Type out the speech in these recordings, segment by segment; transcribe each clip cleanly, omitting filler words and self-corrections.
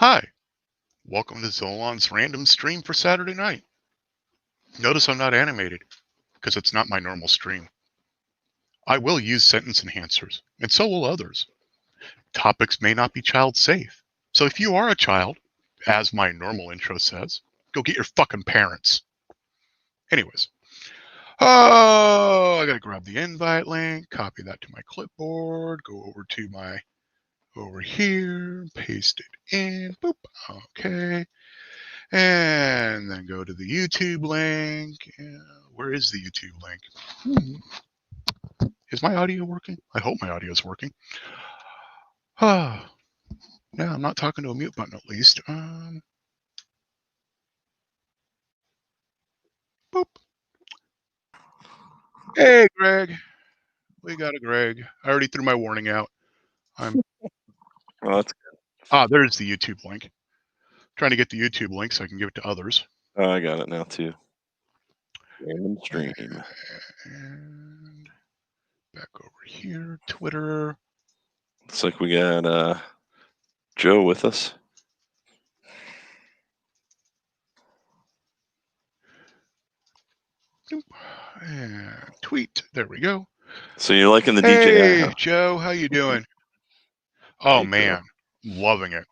Hi, welcome to Zolon's random stream for Saturday night. Notice I'm not animated, because it's not my normal stream. I will use sentence enhancers, and so will others. Topics may not be child safe, so if you are a child, as my normal intro says, go get your fucking parents. Anyways, I gotta grab the invite link, copy that to my clipboard, go over here, paste it in, boop, okay. And then go to the YouTube link. Where is the YouTube link? Is my audio working? I hope my audio is working. Yeah, I'm not talking to a mute button at least. Boop. Hey, Greg. We got a Greg. I already threw my warning out. Oh, that's good. There's the YouTube link. Trying to get the YouTube link so I can give it to others. Oh, I got it now too. Random stream. And back over here, Twitter. Looks like we got Joe with us. And tweet. There we go. So you're liking the Hey, DJI, huh? Joe, how you doing? Oh, Hey, man, loving it.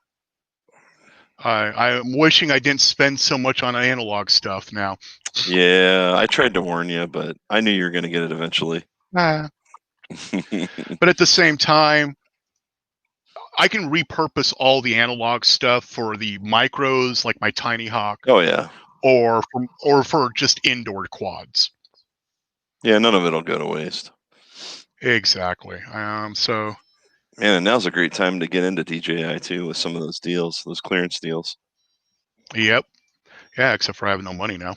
I'm wishing I didn't spend so much on analog stuff now. Yeah, I tried to warn you, but I knew you were going to get it eventually. But at the same time, I can repurpose all the analog stuff for the micros, like my Tiny Hawk. Oh yeah. Or for just indoor quads. Yeah, none of it'll go to waste. Exactly. So. Man, and now's a great time to get into DJI too with some of those deals, those clearance deals. Yep. Yeah, except for I have no money now.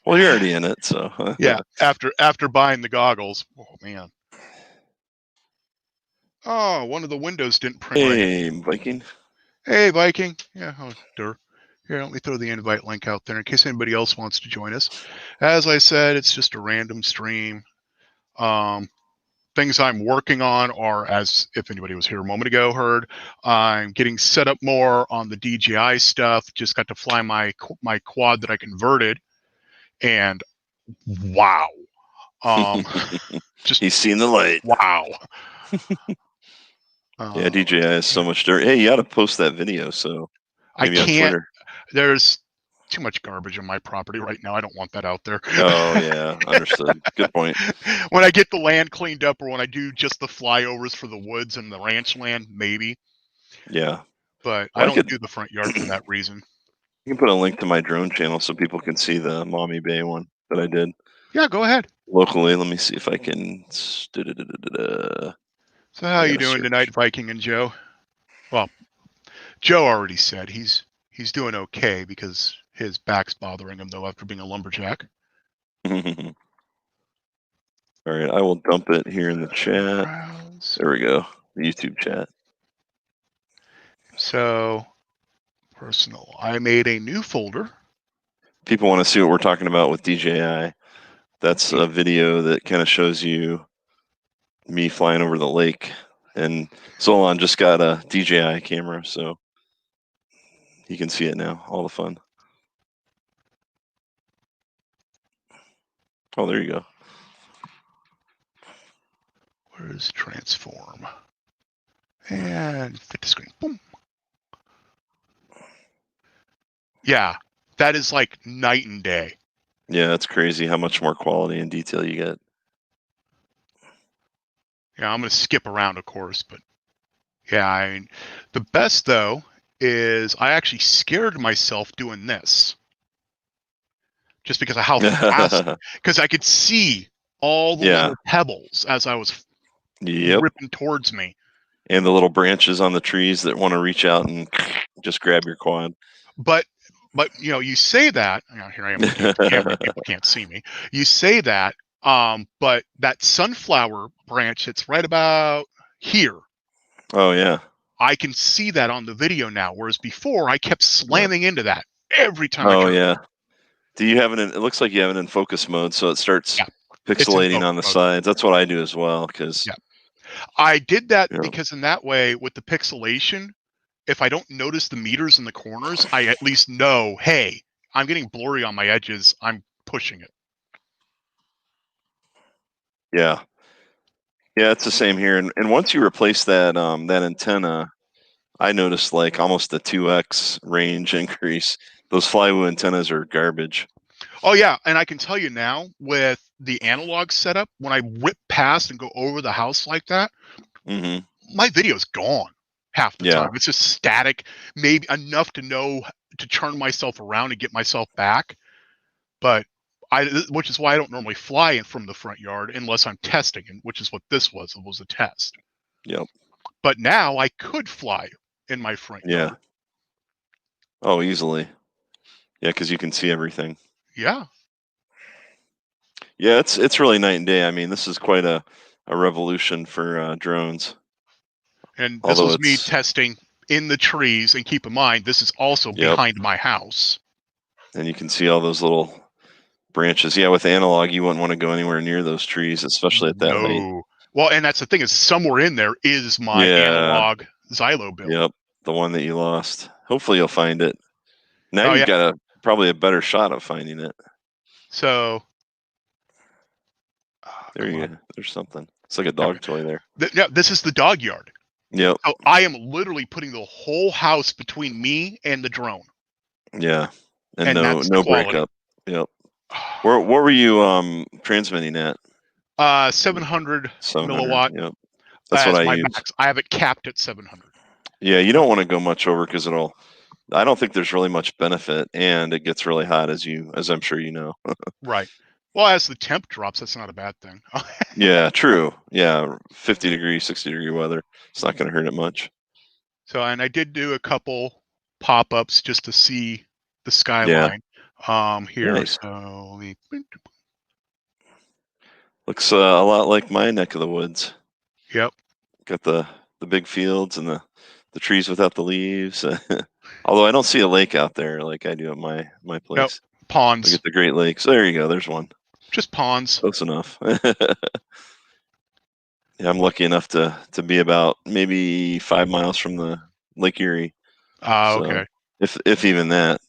Well, you're already in it, so. Yeah, after buying the goggles. Oh man. Oh, one of the windows didn't print right. Hey, Viking. Hey, Viking. Yeah, Here, let me throw the invite link out there in case anybody else wants to join us. As I said, it's just a random stream. Things I'm working on are, as if anybody was here a moment ago heard, I'm getting set up more on the DJI stuff. Just got to fly my quad that I converted, and wow. Just he's seen the light. Wow. Yeah, DJI is so much dirt. Hey, you got to post that video. So maybe I can't. On Twitter. There's too much garbage on my property right now. I don't want that out there. Oh yeah, understood. Good point. When I get the land cleaned up, or when I do just the flyovers for the woods and the ranch land, maybe. Yeah. But I don't do the front yard for that reason. You can put a link to my drone channel so people can see the Maumee Bay one that I did. Yeah, go ahead. Locally, let me see if I can. So how you doing tonight, Viking and Joe? Well, Joe already said he's doing okay because his back's bothering him though after being a lumberjack. All right, I will dump it here in the chat. There we go, the YouTube chat. So, personal. I made a new folder. People want to see what we're talking about with DJI. That's a video that kind of shows you me flying over the lake. And Zolon just got a DJI camera, so you can see it now. All the fun. Oh, there you go. Where's transform? And fit to screen. Boom. Yeah, that is like night and day. Yeah, that's crazy how much more quality and detail you get. Yeah, I'm going to skip around, of course, but yeah, I mean, the best though is I actually scared myself doing this. Just because of how fast, because I could see all the little pebbles as I was ripping towards me. And the little branches on the trees that want to reach out and just grab your quad. But you know, you say that, here I am looking at the camera, people can't see me. You say that, but that sunflower branch that's right about here. Oh yeah. I can see that on the video now, whereas before I kept slamming into that every time. Oh yeah. Do you have it in? It looks like you have it in focus mode, so it starts pixelating on the sides. That's what I do as well, because I did that because in that way with the pixelation, if I don't notice the meters in the corners, I at least know, hey, I'm getting blurry on my edges. I'm pushing it. Yeah. Yeah, it's the same here. And once you replace that that antenna, I noticed like almost a 2x range increase. Those Flywoo antennas are garbage. Oh yeah, and I can tell you now with the analog setup, when I whip past and go over the house like that, my video's gone half the time. It's just static, maybe enough to know to turn myself around and get myself back. But which is why I don't normally fly in from the front yard unless I'm testing, and which is what this was. It was a test. Yep. But now I could fly in my front yard. Oh, easily. Yeah, because you can see everything. Yeah. Yeah, it's really night and day. I mean, this is quite a revolution for drones. And this was me testing in the trees, and keep in mind, this is also behind my house. And you can see all those little branches. Yeah, with analog, you wouldn't want to go anywhere near those trees, especially at that height. Well, and that's the thing, is somewhere in there is my analog Xylo build. Yep, the one that you lost. Hopefully you'll find it. Now you've got probably a better shot of finding it. So there you go. There's something. It's like a dog toy there. Yeah, this is the dog yard. Yep. So I am literally putting the whole house between me and the drone. Yeah, and no breakup. Yep. What were you transmitting at? 700 milliwatt. Yep. That's what I use. Max. I have it capped at 700. Yeah, you don't want to go much over because I don't think there's really much benefit, and it gets really hot as I'm sure you know. Right. Well, as the temp drops, that's not a bad thing. Yeah, true. Yeah, 50 degree, 60 degree weather. It's not going to hurt it much. So, and I did do a couple pop-ups just to see the skyline. Here. Nice. So let me... Looks a lot like my neck of the woods. Yep. Got the big fields and the trees without the leaves. Although I don't see a lake out there like I do at my place. Nope. Ponds. We get the Great Lakes. There you go. There's one. Just ponds. Close enough. Yeah, I'm lucky enough to be about maybe 5 miles from the Lake Erie. Okay. If even that.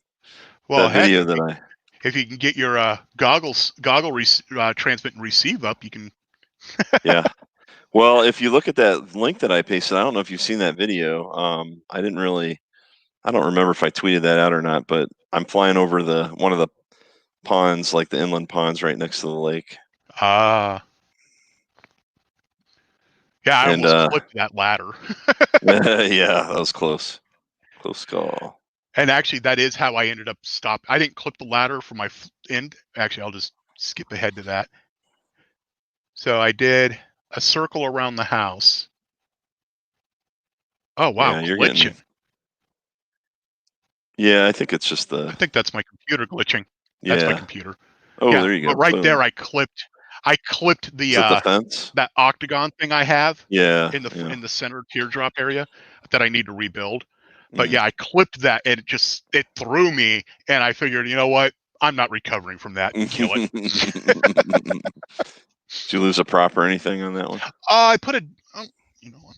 Well, that video that if you can get your goggle transmit and receive up, you can. Yeah. Well, if you look at that link that I pasted, I don't know if you've seen that video. I don't remember if I tweeted that out or not, but I'm flying over one of the ponds, like the inland ponds right next to the lake. Yeah, I almost clipped that ladder. Yeah, that was close. Close call. And actually, that is how I ended up stopping. I didn't clip the ladder for my end. Actually, I'll just skip ahead to that. So I did a circle around the house. Oh, wow. Yeah, you're glitching. Yeah, I think it's just I think that's my computer glitching. Yeah. That's my computer. Oh, yeah, there you go. But right there, I clipped the fence? that octagon thing I have. Yeah. In the center teardrop area that I need to rebuild. But yeah, I clipped that, and it threw me, and I figured, you know what? I'm not recovering from that. Kill it. Did you lose a prop or anything on that one? I put a. You know what?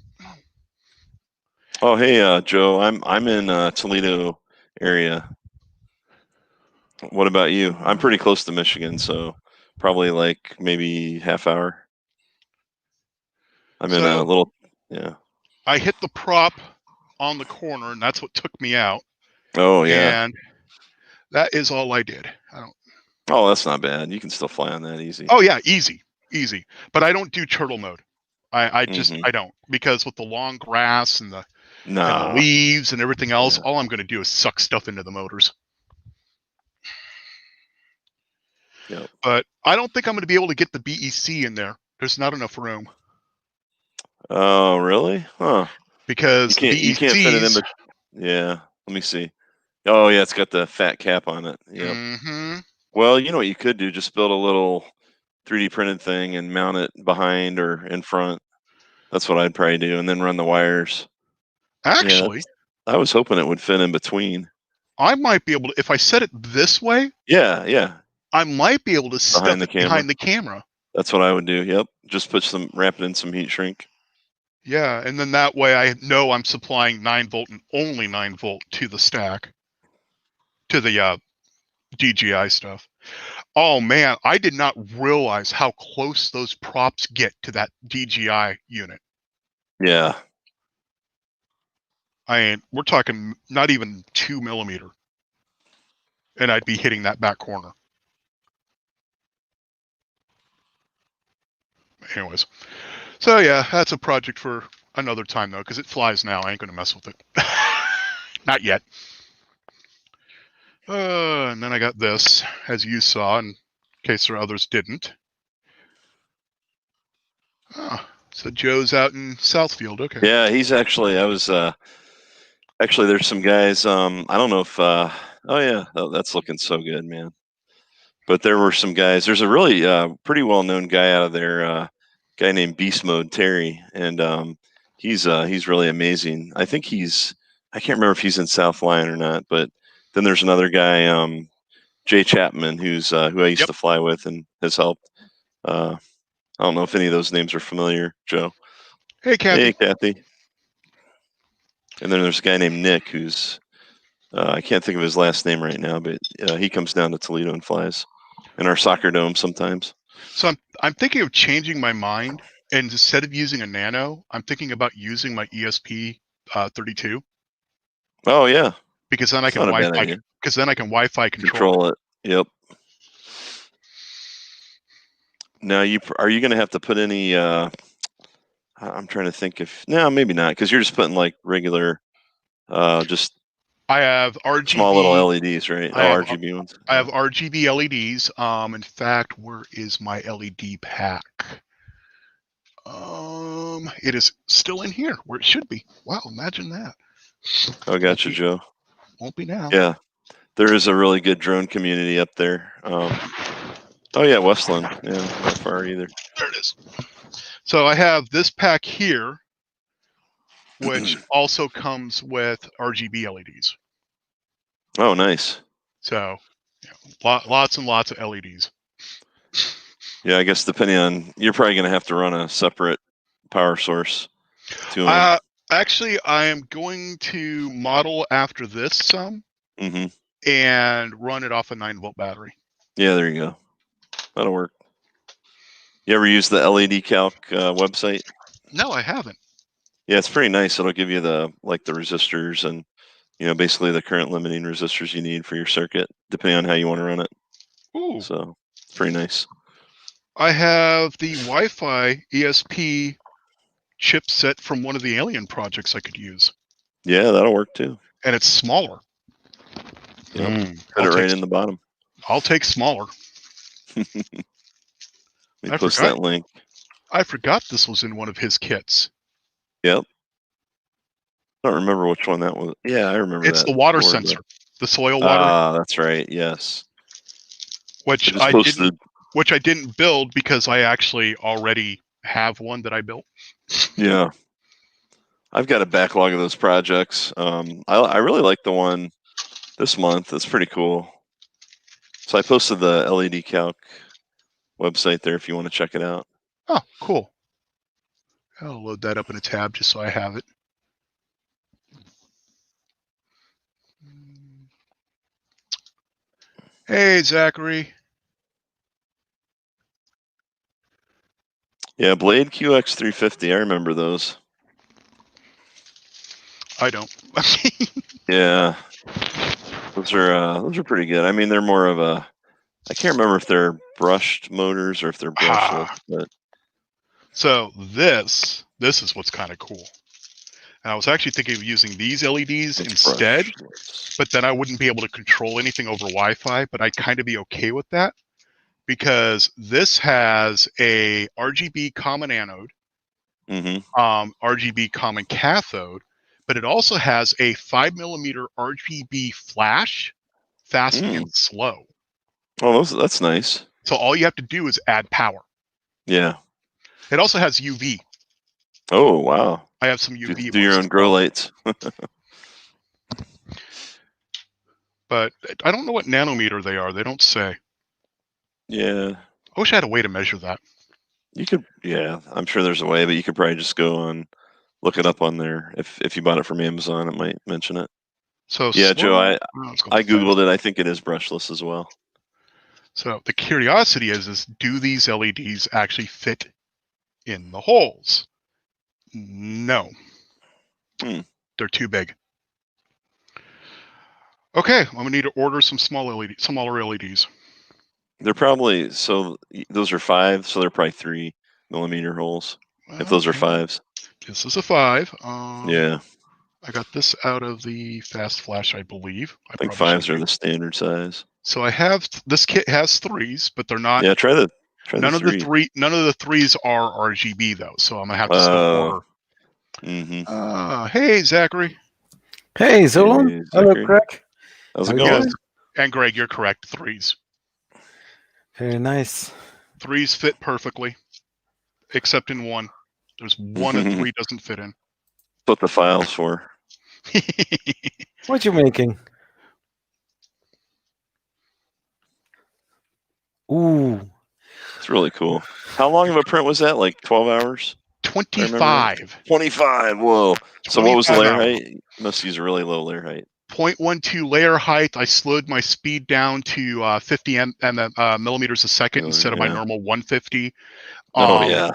Oh, hey, Joe. I'm in Toledo area. What about you? I'm pretty close to Michigan, so probably like maybe half hour. I'm in a little. Yeah. I hit the prop on the corner, and that's what took me out. Oh yeah. And that is all I did. Oh, that's not bad. You can still fly on that easy. Oh yeah, easy. But I don't do turtle mode. I don't, because with the long grass and the leaves and everything else, all I'm going to do is suck stuff into the motors. Yep. But I don't think I'm going to be able to get the BEC in there. There's not enough room. Oh, really? Huh. Because you can't fit it in. Yeah. Let me see. Oh, yeah. It's got the fat cap on it. Yep. Mm-hmm. Well, you know what you could do? Just build a little 3D printed thing and mount it behind or in front. That's what I'd probably do, and then run the wires. Actually, I was hoping it would fit in between. I might be able to, if I set it this way. Yeah. I might be able to stuff it behind the camera. That's what I would do. Yep. Just wrap it in some heat shrink. Yeah, and then that way I know I'm supplying 9-volt and only 9-volt to the stack, to the DJI stuff. Oh man, I did not realize how close those props get to that DJI unit. Yeah. I mean, we're talking not even 2 millimeter, and I'd be hitting that back corner. Anyways, so yeah, that's a project for another time though, because it flies now. I ain't gonna mess with it. Not yet. And then I got this, as you saw, in case there others didn't. Oh, so Joe's out in Southfield. Okay. Yeah, he's actually. I was actually. There's some guys. I don't know if. Oh yeah, that's looking so good, man. But there were some guys. There's a really pretty well-known guy out of there. Guy named Beast Mode Terry, and he's really amazing. I think I can't remember if he's in South Lyon or not. But then there's another guy, Jay Chapman, who I used to fly with and has helped. I don't know if any of those names are familiar, Joe. Hey, Kathy. Hey, Kathy. And then there's a guy named Nick who's I can't think of his last name right now, but he comes down to Toledo and flies in our soccer dome sometimes. So I'm thinking of changing my mind, and instead of using a Nano, I'm thinking about using my ESP 32. Oh yeah, because then I can Wi-Fi. Because then I can Wi-Fi control it. Yep. Now are you going to have to put any? I'm trying to think if maybe not, because you're just putting like regular, just. I have RGB small little LEDs, right? RGB ones. I have RGB LEDs. In fact, where is my LED pack? It is still in here where it should be. Wow, imagine that. Oh, gotcha, Joe. Won't be now. Yeah, there is a really good drone community up there. Oh yeah, Westland. Yeah, not far either. There it is. So I have this pack here, which also comes with RGB LEDs. Oh, nice. So, lots and lots of LEDs. Yeah, I guess depending on, you're probably going to have to run a separate power source to them. Actually, I am going to model after this some and run it off a 9-volt battery. Yeah, there you go. That'll work. You ever use the LED Calc website? No, I haven't. Yeah, it's pretty nice. It'll give you the resistors and basically the current limiting resistors you need for your circuit, depending on how you want to run it. Ooh. So it's pretty nice. I have the Wi-Fi ESP chipset from one of the Alien projects I could use. Yeah, that'll work too. And it's smaller. Put it right in the bottom. I'll take smaller. I post that link. I forgot this was in one of his kits. Yep. I don't remember which one that was. Yeah, I remember it's that. It's the water sensor. The soil water. Ah, that's right. Yes. Which I didn't build because I actually already have one that I built. Yeah. I've got a backlog of those projects. I really like the one this month. It's pretty cool. So I posted the LED Calc website there if you want to check it out. Oh, cool. I'll load that up in a tab just so I have it. Hey, Zachary. Yeah, Blade QX350. I remember those. I don't. Yeah, those are pretty good. I mean, they're more of a. I can't remember if they're brushed motors or if they're brushless. But so this is what's kind of cool. And I was actually thinking of using these LEDs instead, but then I wouldn't be able to control anything over Wi-Fi. But I'd kind of be okay with that because this has a RGB common anode, RGB common cathode, but it also has a 5mm RGB flash, fast and slow. Oh, that's nice. So all you have to do is add power. Yeah. It also has UV. Oh, wow. I have some UV. Do your own grow lights. But I don't know what nanometer they are. They don't say. Yeah. I wish I had a way to measure that. You could, yeah, I'm sure there's a way, but you could probably just go on look it up on there. If you bought it from Amazon, it might mention it. So Yeah, Joe, I fast. Googled it. I think it is brushless as well. So the curiosity is do these LEDs actually fit in the holes? No. They're too big. Okay, I'm gonna need to order some smaller LEDs. They're probably those are 5, so they're probably 3 millimeter holes. If those are 5s. This is a 5. Yeah. I got this out of the Fast Flash, I believe. I think 5s are the standard size. So I have this kit has 3s, but they're not. Yeah, try none of the 3s are RGB though, so I'm gonna have to still order. Hey, Zachary. Hey, Zolan. Hey, hello, Greg. How's it going? And Greg, you're correct. 3s. Very nice. 3s fit perfectly, except in one. There's one that 3 doesn't fit in. What the file's for? What you making? Ooh. It's really cool. How long of a print was that? Like 12 hours? 25. 25. Whoa. So what was the layer height? You must use a really low layer height. 0.12 layer height. I slowed my speed down to 50 millimeters a second instead of my normal 150. Yeah.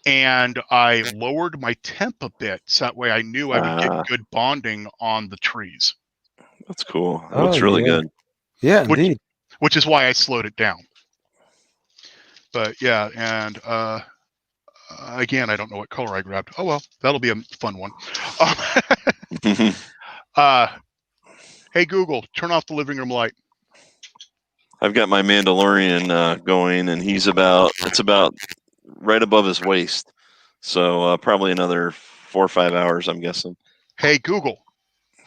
And I lowered my temp a bit, so that way I knew I would get good bonding on the trees. That's cool. That looks really good. Yeah, indeed. Which is why I slowed it down. But yeah, and again, I don't know what color I grabbed. Oh well, that'll be a fun one. Hey Google, turn off the living room light. I've got my Mandalorian going, and it's about right above his waist. So probably another 4 or 5 hours, I'm guessing. Hey Google.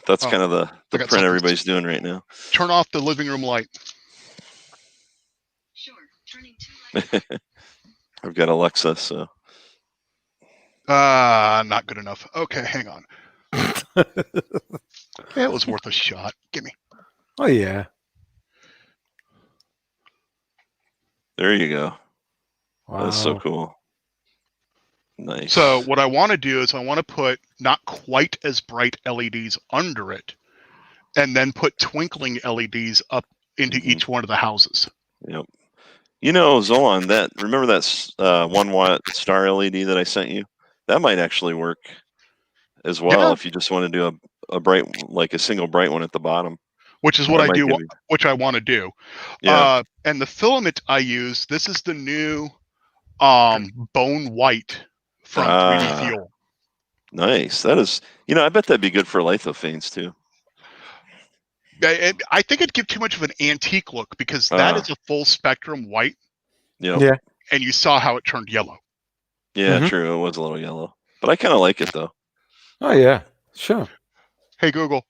That's kind of the print everybody's doing right now. Turn off the living room light. Sure, turning to light. I've got Alexa, so. Not good enough. Okay, hang on. It was worth a shot. Gimme. Oh yeah. There you go. Wow. That's so cool. Nice. So what I want to do is I want to put not quite as bright LEDs under it, and then put twinkling LEDs up into each one of the houses. Yep. You know, Zolan, remember that 1 watt star LED that I sent you? That might actually work as well if you just want to do a bright, like a single bright one at the bottom. Which is what I do, which I want to do. Yeah. And the filament I use, this is the new bone white from 3D Fuel. Nice. That is, I bet that'd be good for lithophanes too. I think it'd give too much of an antique look because that is a full spectrum white. Yep. Yeah. And you saw how it turned yellow. Yeah, true. It was a little yellow. But I kind of like it though. Oh yeah, sure. Hey Google,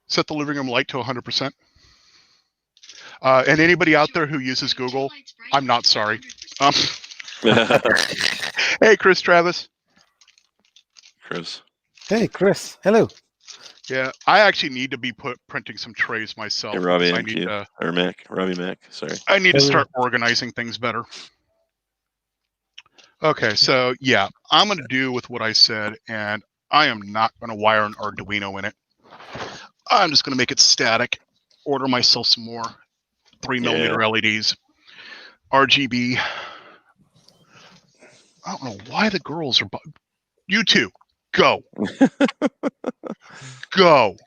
set the living room light to 100%. And anybody out there who uses Google, I'm not sorry. Hey, Chris Travis. Chris. Hey, Chris. Hello. Yeah, I actually need to be printing some trays myself. Hey, Robbie, Robbie Mac. Sorry. I need to start organizing things better. Okay, so yeah, I'm going to do with what I said, and I am not going to wire an Arduino in it. I'm just going to make it static, order myself some more 3mm LEDs, RGB. I don't know why the girls are... You two, go. Go.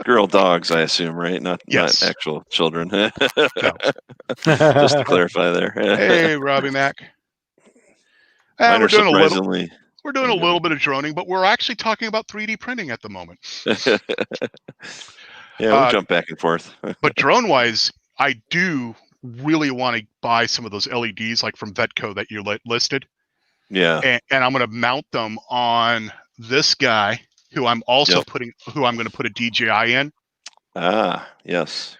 Girl dogs, I assume, right? Not actual children. No. Just to clarify there. Hey, Robbie Mac. We're doing a little bit of droning, but we're actually talking about 3D printing at the moment. Yeah, we'll jump back and forth. But drone-wise, I do really want to buy some of those LEDs like from Vetco that you listed. Yeah. And I'm going to mount them on this guy who I'm also going to put a DJI in. Ah, yes.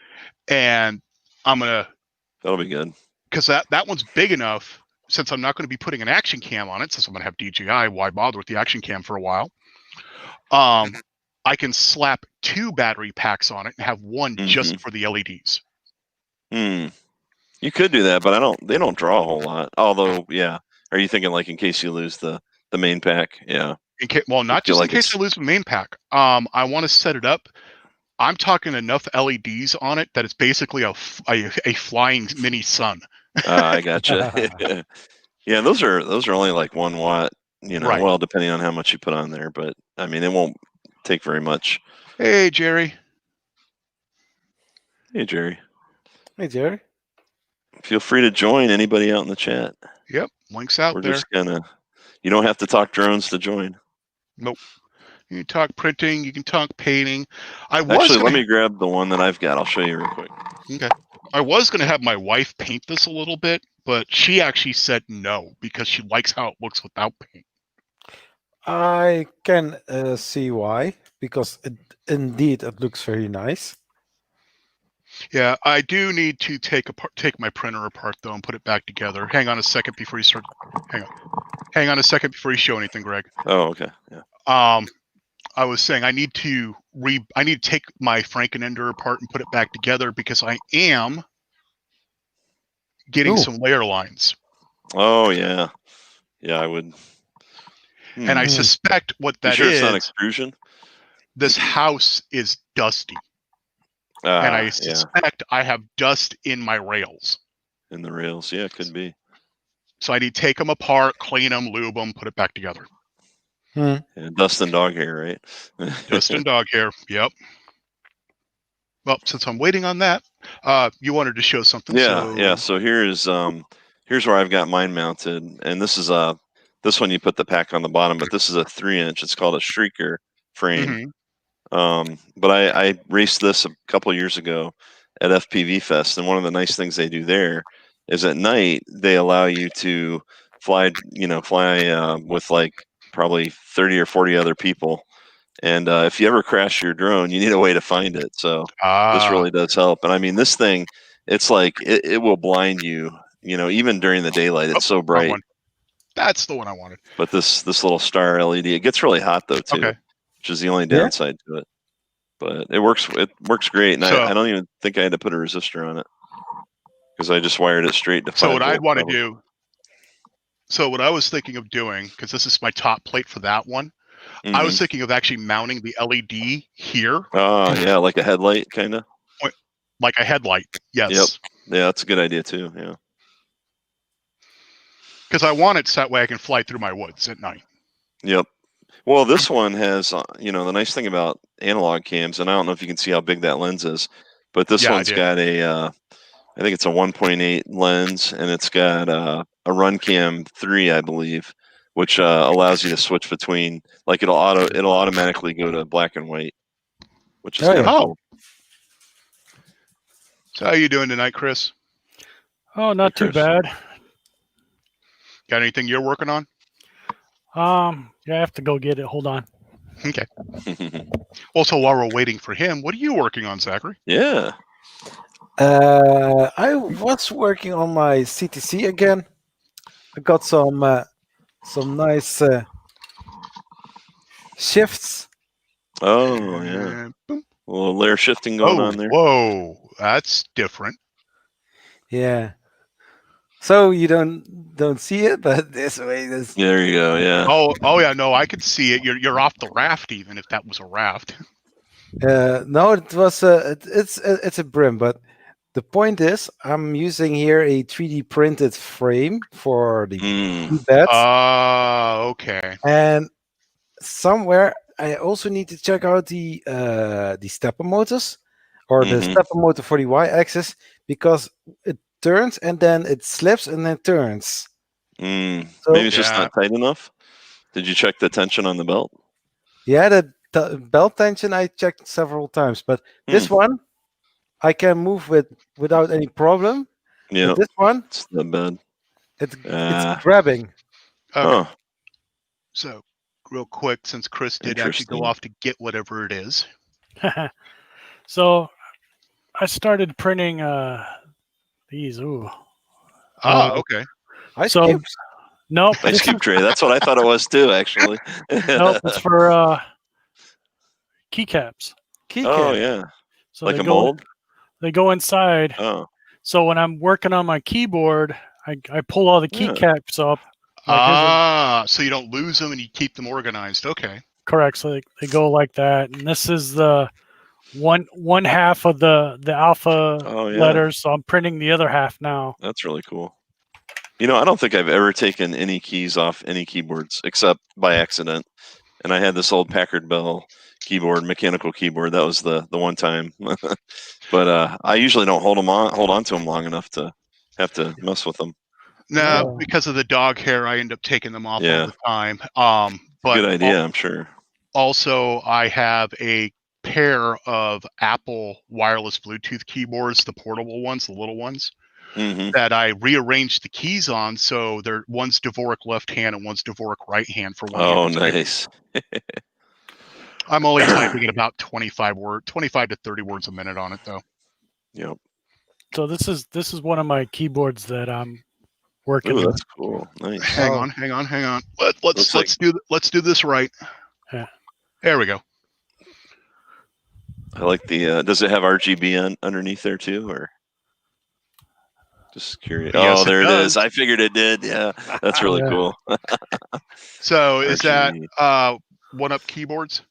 And that'll be good. Because that one's big enough, since I'm not going to be putting an action cam on it, since I'm going to have DJI, why bother with the action cam for a while? I can slap 2 battery packs on it and have one just for the LEDs. You could do that, but they don't draw a whole lot. Although, yeah, Are you thinking like in case you lose the main pack? Yeah. Well, not feel just like in case it's- I lose the main pack. I want to set it up. I'm talking enough LEDs on it that it's basically a flying mini sun. I gotcha. Yeah, those are only like 1 watt. Right. Well, depending on how much you put on there, but I mean, it won't take very much. Hey, Jerry. Hey, Jerry, Hey, Jerry. feel free to join anybody out in the chat. Yep, links out We're there. just gonna. You don't have to talk drones to join. Nope. You can talk printing. You can talk painting. Actually, let me grab the one that I've got. I'll show you real quick. Okay. I was going to have my wife paint this a little bit, but she actually said no because she likes how it looks without paint. I can see why, because indeed it looks very nice. Yeah, I do need to take my printer apart though and put it back together. Hang on a second before you start. Hang on a second before you show anything, Greg. Oh, okay. Yeah. I was saying I need to take my Frankenender apart and put it back together because I am getting some layer lines. Oh, yeah. Yeah, I would. And I suspect what that sure is. It's not extrusion? This house is dusty. And I suspect I have dust in my rails. In the rails, yeah, it could be. So I need to take them apart, clean them, lube them, put it back together. Yeah, dust and dog hair, right? Dust and dog hair, yep. Well, since I'm waiting on that, you wanted to show something. Yeah. So here's where I've got mine mounted, and this is this one you put the pack on the bottom, but this is a 3-inch. It's called a Shrieker frame. But I raced this a couple of years ago at FPV Fest, and one of the nice things they do there is at night they allow you to fly with like probably 30 or 40 other people, and if you ever crash your drone, you need a way to find it. So this really does help. And I mean, this thing, it's like it will blind you, even during the daylight. It's so bright. That's the one I wanted. But this little star LED, it gets really hot though too. Okay. Which is the only downside to it. But it works great, and I don't even think I had to put a resistor on it because I just wired it straight to 5 So what I'd want to level. do, so what I was thinking of doing, because this is my top plate for that one, I was thinking of actually mounting the LED here. Oh, yeah, like a headlight, kind of? Like a headlight, yes. Yep. Yeah, that's a good idea too, yeah. Because I want it so that way I can fly through my woods at night. Yep. Well, this one has, the nice thing about analog cams, and I don't know if you can see how big that lens is, but this one's got I think it's a 1.8 lens, and it's got a RunCam 3, I believe, which allows you to switch between, like it'll automatically go to black and white, which is kind of cool. So how you doing tonight, Chris? Oh, not too bad. Got anything you're working on? Yeah, I have to go get it. Hold on. Okay. Also, while we're waiting for him, what are you working on, Zachary? Yeah. I was working on my CTC again. I got some nice shifts. Oh, yeah. A little layer shifting going on there. Whoa, that's different. Yeah. So you don't see it, but this way, There you go. Yeah. Oh yeah. No, I could see it. You're off the raft, even if that was a raft. No, it was it's a brim, but the point is, I'm using here a 3D printed frame for the beds. Okay. And somewhere I also need to check out the stepper motors, or the stepper motor for the Y-axis, because it turns and then it slips and then turns. So, maybe it's just not tight enough. Did you check the tension on the belt? Yeah, the belt tension I checked several times, but this one I can move without any problem. Yeah, this one, it's the bed. It's grabbing. Okay. So, real quick, since Chris did actually go off to get whatever it is. So, I started printing these. Ooh. Okay. Ice cubes. Nope. Ice cube tray. That's what I thought it was too, actually. Nope, it's for keycaps. Oh yeah. So like a mold. They go inside. Oh. So when I'm working on my keyboard, I pull all the keycaps up. Like, So you don't lose them and you keep them organized. Okay. correct. So they go like that, and this is the one half of the alpha Oh, yeah. letters. So I'm printing the other half now. That's really cool. You know, I don't think I've ever taken any keys off any keyboards except by accident. And I had this old Packard Bell keyboard, mechanical keyboard. That was the one time. But I usually don't hold on to them long enough to have to mess with them. No, Oh. because of the dog hair, I end up taking them off Yeah. all the time. But Good idea, I'm sure. Also, I have a pair of Apple wireless Bluetooth keyboards, the portable ones, the little ones, Hmm. that I rearranged the keys on. So one's Dvorak left hand and one's Dvorak right hand for one. Oh, nice. I'm only typing at about 25 to 30 words a minute on it, though. Yep. So this is one of my keyboards that I'm working Ooh, with. that's cool. Nice. Hang Oh. on. Let's Looks let's do this right. Yeah. There we go. I like the. Does it have RGB underneath there too, or? Just curious. Yes, Oh, it there it does. is. I figured it did. Yeah, that's really Yeah. cool. So is that RGB. One Up Keyboards?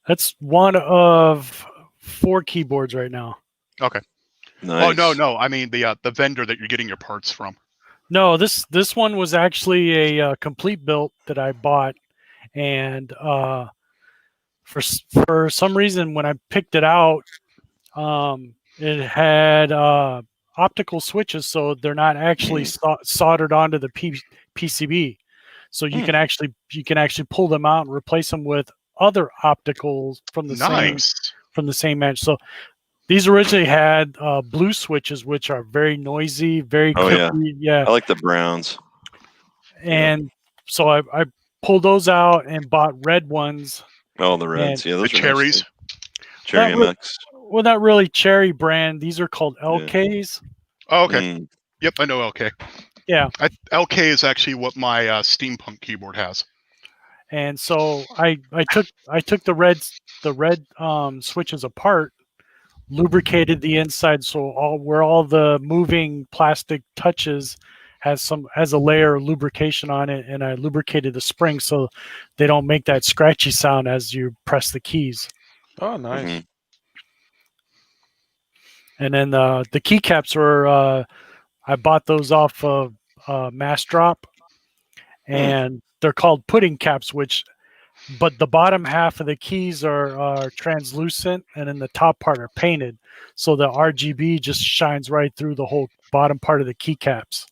That's one of 4 keyboards right now. Nice. Oh no, I mean the vendor that you're getting your parts from. No, this one was actually a complete built that I bought, and for some reason when I picked it out, it had optical switches, so they're not actually soldered onto the PCB. So you can actually pull them out and replace them with other opticals from the same match. So these originally had blue switches, which are very noisy, very Oh, yeah. clicky. Yeah. I like the browns. And so I pulled those out and bought red ones. Oh, the reds. And Yeah, those The are cherries. Nice too. Cherry Not MX. Well, not really cherry brand. These are called LKs. Oh, okay. Mm. Yep, I know LK. Yeah. LK is actually what my steampunk keyboard has. And so I took the red switches apart, lubricated the inside, so all the moving plastic touches has a layer of lubrication on it, and I lubricated the springs so they don't make that scratchy sound as you press the keys. Oh, nice. Mhm. And then the keycaps were I bought those off of Massdrop, and they're called pudding caps, but the bottom half of the keys are translucent, and then the top part are painted, so the RGB just shines right through the whole bottom part of the keycaps.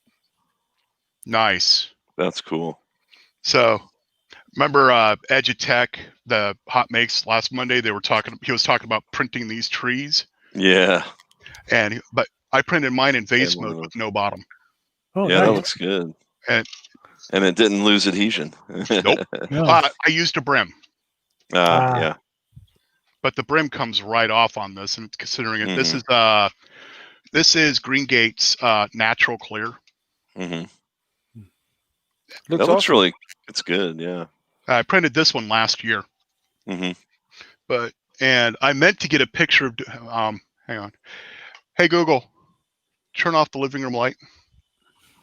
Nice. That's cool. So, remember Edutech, the Hot Makes last Monday? He was talking about printing these trees, Yeah. but I printed mine in vase one of mode those. with no bottom. Oh, Yeah, that nice. looks good. And- And it didn't lose adhesion. Nope. Yeah. I used a brim, Yeah. but the brim comes right off on this. And considering it, this is Green Gate's natural clear. Hmm. Looks That looks awesome. really. It's good. Yeah. I printed this one last year, Hmm. and I meant to get a picture of. Hang on. Hey Google, turn off the living room light.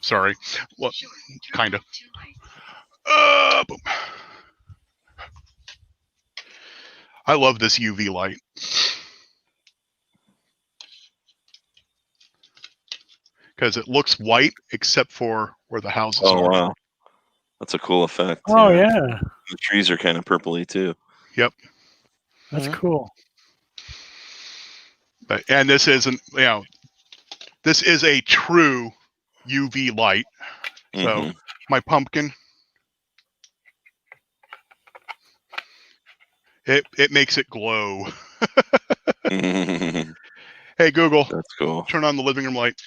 Sorry. Well, Sure. kind of. Turn on 2 lights. Boom. I love this UV light. Because it looks white except for where the houses Oh, are. wow. That's a cool effect. Oh yeah, The trees are kind of purpley too. that's Mhm. cool. And this isn't, this is a true UV light. So Mhm. my pumpkin, it makes it glow. Mhm. Hey Google, That's cool. turn on the living room light.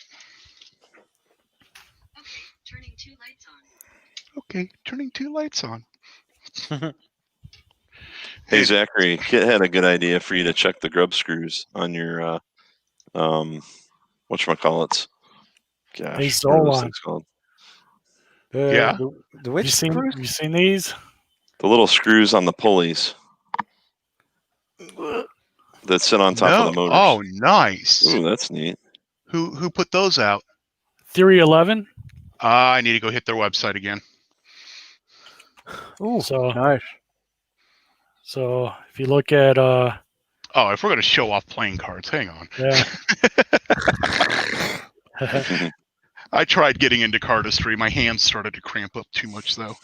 Okay, turning 2 lights on. Okay, turning 2 lights on. Hey Zachary, Kit had a good idea for you to check the grub screws on your whatchamacallits. Gosh, Hey, what are those Zolan. things called? Yeah. The which screws? You seen these? The little screws on the pulleys that sit on top of the motors. Oh, nice. Ooh, that's neat. Who put those out? Theory 11. I need to go hit their website again. Ooh, So- nice. So if you look at Oh, if we're going to show off playing cards, hang on. yeah. I tried getting into cardistry. My hands started to cramp up too much, though.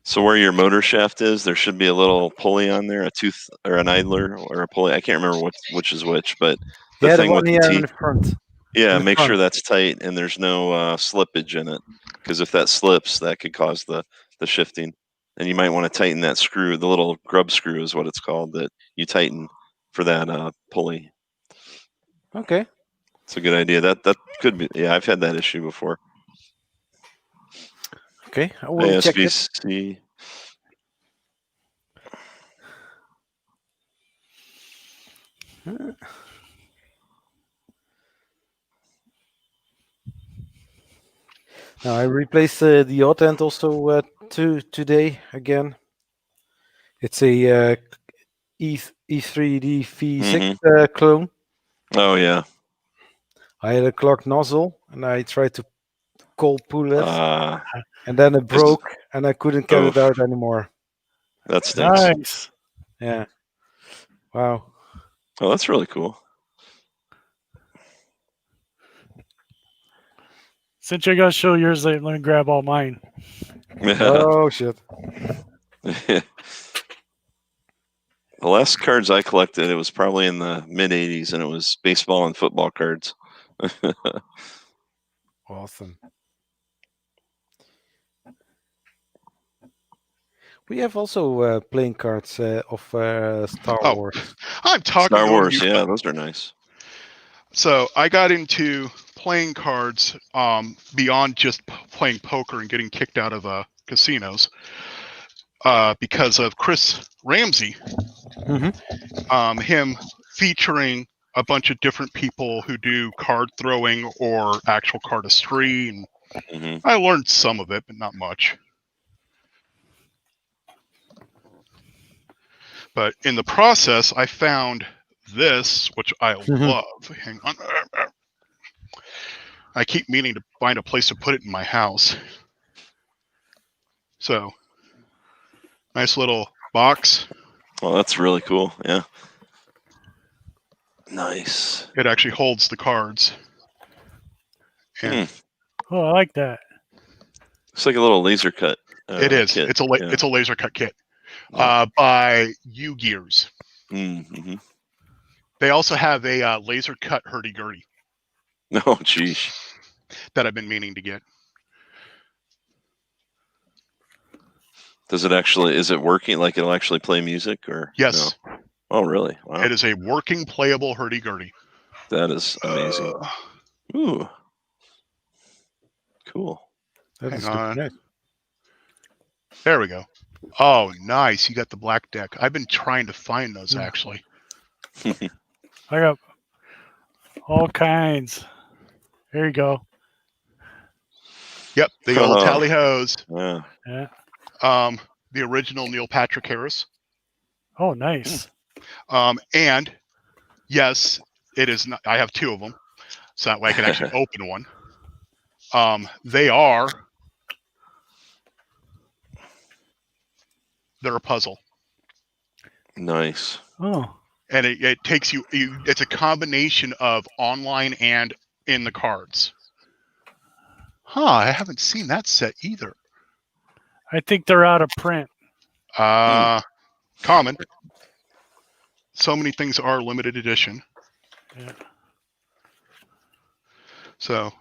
So where your motor shaft is, there should be a little pulley on there, a tooth or an idler or a pulley. I can't remember which is which, but the Yeah, the thing one with the here in teeth. the front. Yeah, in the make sure front. that's tight and there's no slippage in it, because if that slips, that could cause the shifting. And you might want to tighten that screw. The little grub screw is what it's called, that you tighten for that pulley. Okay. It's a good idea. That could be. Yeah, I've had that issue before. Okay. I will check it. ASVC. Now I replaced the odd end also today again. It's a E3D V6 clone. Oh yeah. I had a clogged nozzle and I tried to cold pull it, Ah, and then it broke and I couldn't get Oof. it out anymore. that stinks. Nice. Yeah. Wow. Oh, that's really cool. Since you're gonna show yours, let me grab all mine. Oh shit. The last cards I collected, it was probably in the mid '80s, and it was baseball and football cards. Awesome. We have also playing cards of Star Oh. Wars. I'm talking Star over Wars, you. yeah, those are nice. So I got into playing cards beyond just playing poker and getting kicked out of casinos because of Chris Ramsey. Him featuring a bunch of different people who do card throwing or actual cardistry, and hmm I learned some of it, but not much. But in the process, I found this, which I love. Hang on. I keep meaning to find a place to put it in my house. So, nice little box. Well, that's really cool. Yeah. Nice. It actually holds the cards. And Oh, I like that. It's like a little laser cut. it is. Kit. It's a Yeah. it's a laser cut kit Yeah. by U-Gears. Mm-hmm. They also have a laser cut hurdy-gurdy Oh, geez. that I've been meaning to get. Does it actually? Is it working? Like it'll actually play music, or Yes, No? Oh, really? Wow. it is a working, playable hurdy-gurdy. That is amazing. Ooh. Cool. That Hang is super on. nice. There we go. Oh, nice. You got the black deck. I've been trying to find those, actually. I got all kinds. There you go. Yep, the old tally hos. Yeah. Yeah. The original Neil Patrick Harris. Oh, nice. And yes, it is not, I have two of them, so that way I can actually open one. They're a puzzle, Nice. Oh, and it takes you. It's a combination of online and in the cards. Huh? I haven't seen that set either. I think they're out of print. Common. So many things are limited edition. Yeah. So,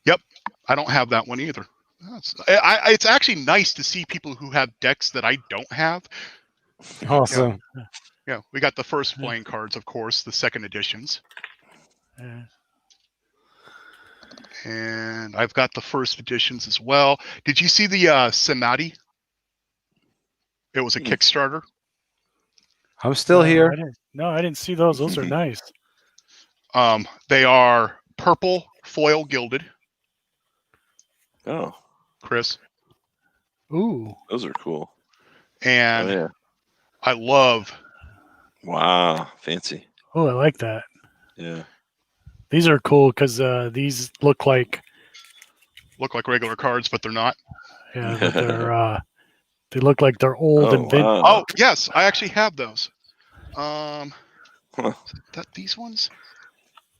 yep, I don't have that one either. It's actually nice to see people who have decks that I don't have. Awesome. Yeah, we got the first playing cards, of course, the second editions, Yeah. and I've got the first editions as well. Did you see the Samadi? It was a Kickstarter. I'm still here. I didn't see those. Those are nice. They are purple foil gilded, Oh, Chris, Ooh. those are cool. and Oh, yeah. I love. Wow. Fancy. Oh, I like that. Yeah. These are cool because these look like Look like regular cards, but they're not. Yeah, but they're they look like they're old and vintage. wow. Oh, yes, I actually have those. Huh. These ones?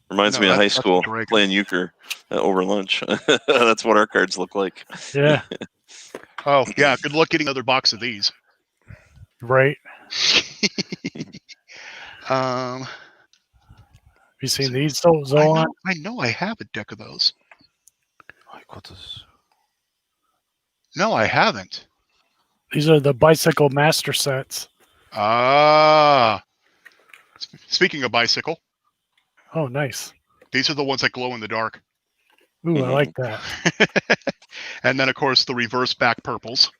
Reminds No, me of high that's a school dragon. playing euchre over lunch. That's what our cards look like. Yeah, Oh, yeah, good luck getting another box of these. right. um, Have you seen these, Zolan? I know I have a deck of those. Like, what is... No, I haven't. These are the bicycle master sets. Ah. Speaking of bicycle, Oh, nice. these are the ones that glow in the dark. Ooh, I like that. And then, of course, the reverse back purples.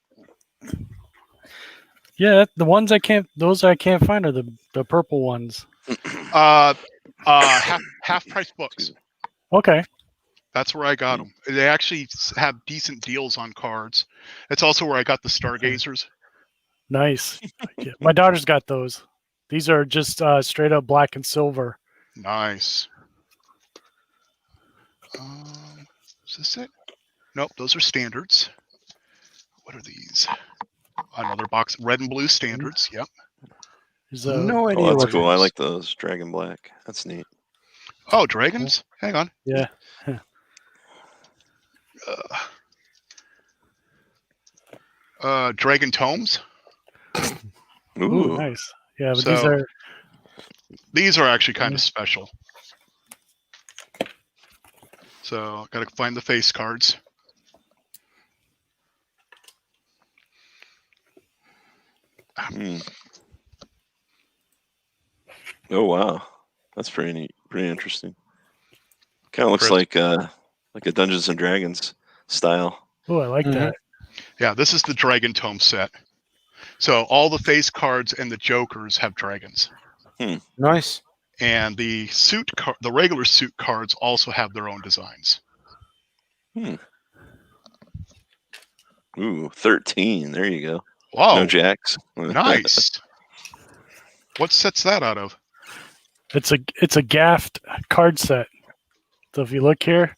Yeah, the ones I can't. Those I can't find are the purple ones. Half price books. Okay. That's where I got them. They actually have decent deals on cards. It's also where I got the Stargazers. Nice. Yeah, my daughter's got those. These are just straight up black and silver. Nice. Is this it? Nope, those are standards. What are these? Another box, red and blue standards. Yep. There's No idea Oh, that's what cool. it I is. like those. Dragon Black. That's neat. Oh, dragons. Hang on. Yeah. Dragon tomes. Ooh. Ooh, nice. Yeah, but So- These are actually kind of special. So, got to find the face cards. Hmm. Oh wow, that's pretty neat. Pretty interesting. Kind of looks Chris. like a Dungeons and Dragons style. Oh, I like that. Yeah, this is the dragon tome set. So all the face cards and the jokers have dragons. Nice. And the the regular suit cards also have their own designs. Ooh, 13. There you go. Wow, No jacks. nice. What set's that out of? It's a Gaffed card set. So if you look here,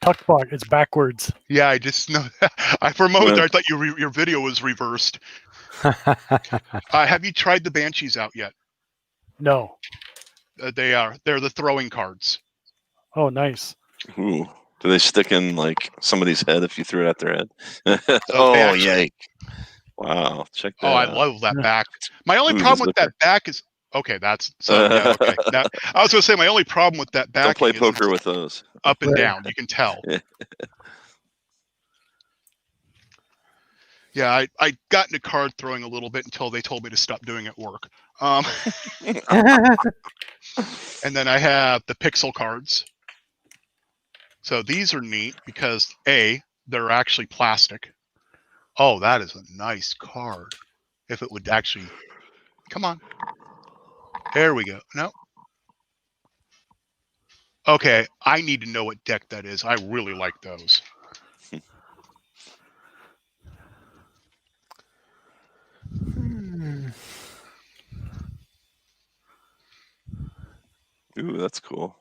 tuck block, it's backwards. Yeah, I just know that. For a moment there, I thought your video was reversed. Have you tried the Banshees out yet? No. They're the throwing cards. Oh, nice. Ooh. Do they stick in like somebody's head if you threw it at their head? they actually- yike. Wow. Check that Oh, I out. love that back. My only Ooh, problem with zipper. that back is okay. That's so yeah, okay. Now, I was going to say my only problem with that back Don't play is poker it's with those. up and down. You can tell. Yeah, I got into card throwing a little bit until they told me to stop doing it at work. And then I have the pixel cards. So these are neat because they're actually plastic. Oh, that is a nice card. If it would actually, come on. There we go. No. Okay, I need to know what deck that is. I really like those. Ooh, that's cool.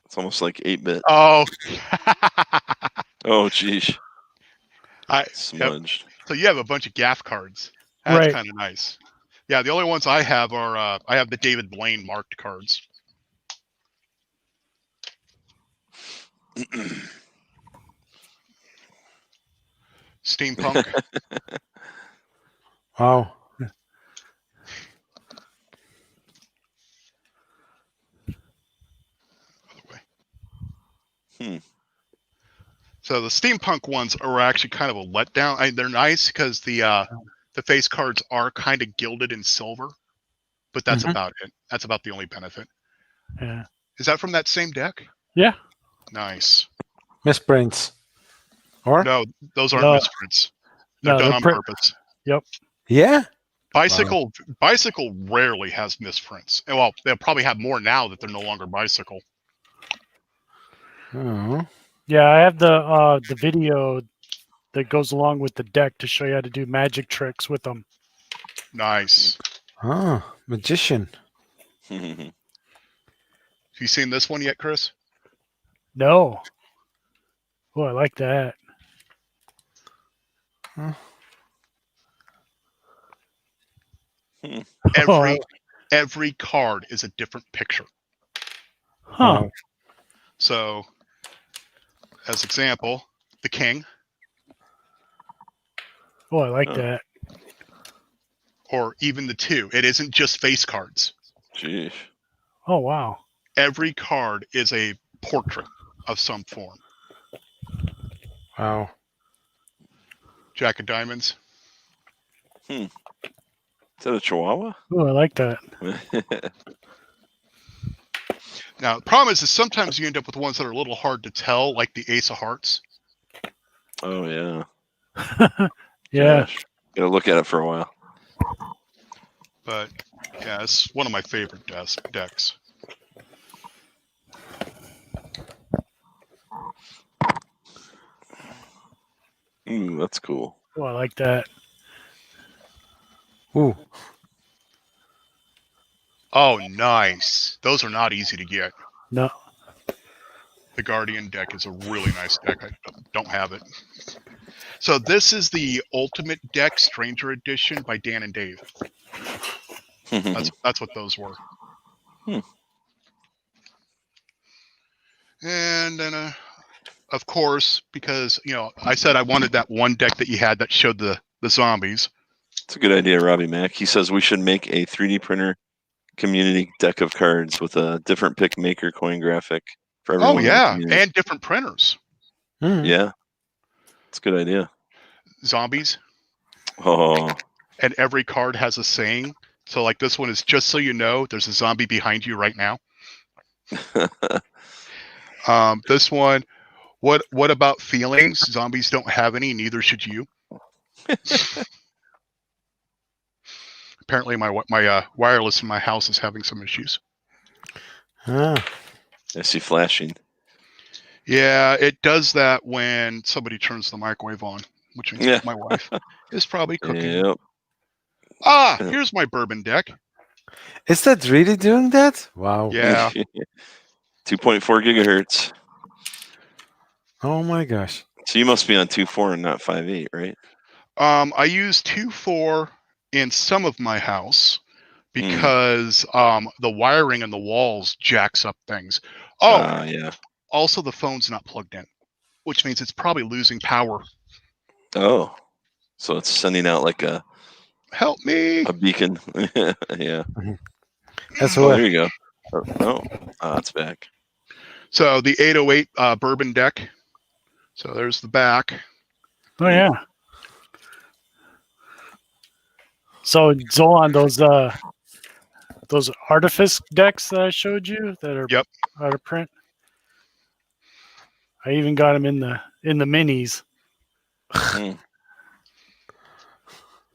It's almost like 8-bit. Oh. Oh, geez. Yep. Smudged. So you have a bunch of gaff cards. That's Right. kind of nice. Yeah, the only ones I have are I have the David Blaine marked cards. Steampunk. Wow. So the steampunk ones are actually kind of a letdown. They're nice because the face cards are kind of gilded in silver, but that's about it. That's about the only benefit. Yeah. Is that from that same deck? Yeah. Nice. Misprints. Or? No, those aren't No. misprints. They're No, done they're on print- purpose. Yeah? Bicycle rarely has misprints. And, well, they'll probably have more now that they're no longer bicycle. Oh. Yeah, I have the video that goes along with the deck to show you how to do magic tricks with them. Nice. Ah, magician. Have you seen this one yet, Chris? No. Oh, I like that. Every card is a different picture. Huh. Wow. So, as example, the king, Oh, I like Oh. that. or even the two. It isn't just face cards. Jeez. Oh, wow. Every card is a portrait of some form. Wow. Jack of diamonds. Is that a Chihuahua? Oh, I like that. Now, the problem is sometimes you end up with ones that are a little hard to tell, like the Ace of Hearts. Oh yeah. Yeah. Gosh. Gotta look at it for a while. But yeah, it's one of my favorite decks. Ooh, that's cool. Oh, I like that. Ooh. Oh, nice. Those are not easy to get. No. The Guardian deck is a really nice deck. I don't have it. So this is the Ultimate Deck Stranger Edition by Dan and Dave. That's what those were. And then, of course, because I said I wanted that one deck that you had that showed the zombies. It's a good idea, Robbie Mack. He says we should make a 3D printer community deck of cards with a different pick maker coin graphic for everyone. Oh in the yeah, community. and different printers. Mhm. Yeah, it's a good idea. Zombies, Oh, and every card has a saying. So like this one is just so you know, there's a zombie behind you right now. This one, what about feelings? Zombies don't have any, neither should you. Apparently, my wireless in my house is having some issues. Ah. I see flashing. Yeah, it does that when somebody turns the microwave on, which means Yeah. my wife is probably cooking. Yep. Here's my bourbon deck. Is that really doing that? Wow. Yeah. 2.4 gigahertz. Oh my gosh. So you must be on 2.4 and not 5.8, right? I use 2.4 in some of my house because the wiring in the walls jacks up things. Yeah. Also the phone's not plugged in, which means it's probably losing power. Oh, so it's sending out like a Help me. beacon. Yeah. That's Oh, what. there you go. Oh, it's back. So the 808 bourbon deck. So there's the back. Oh, yeah. So, Zolan, those artifice decks that I showed you that are Yep. out of print, I even got them in the minis.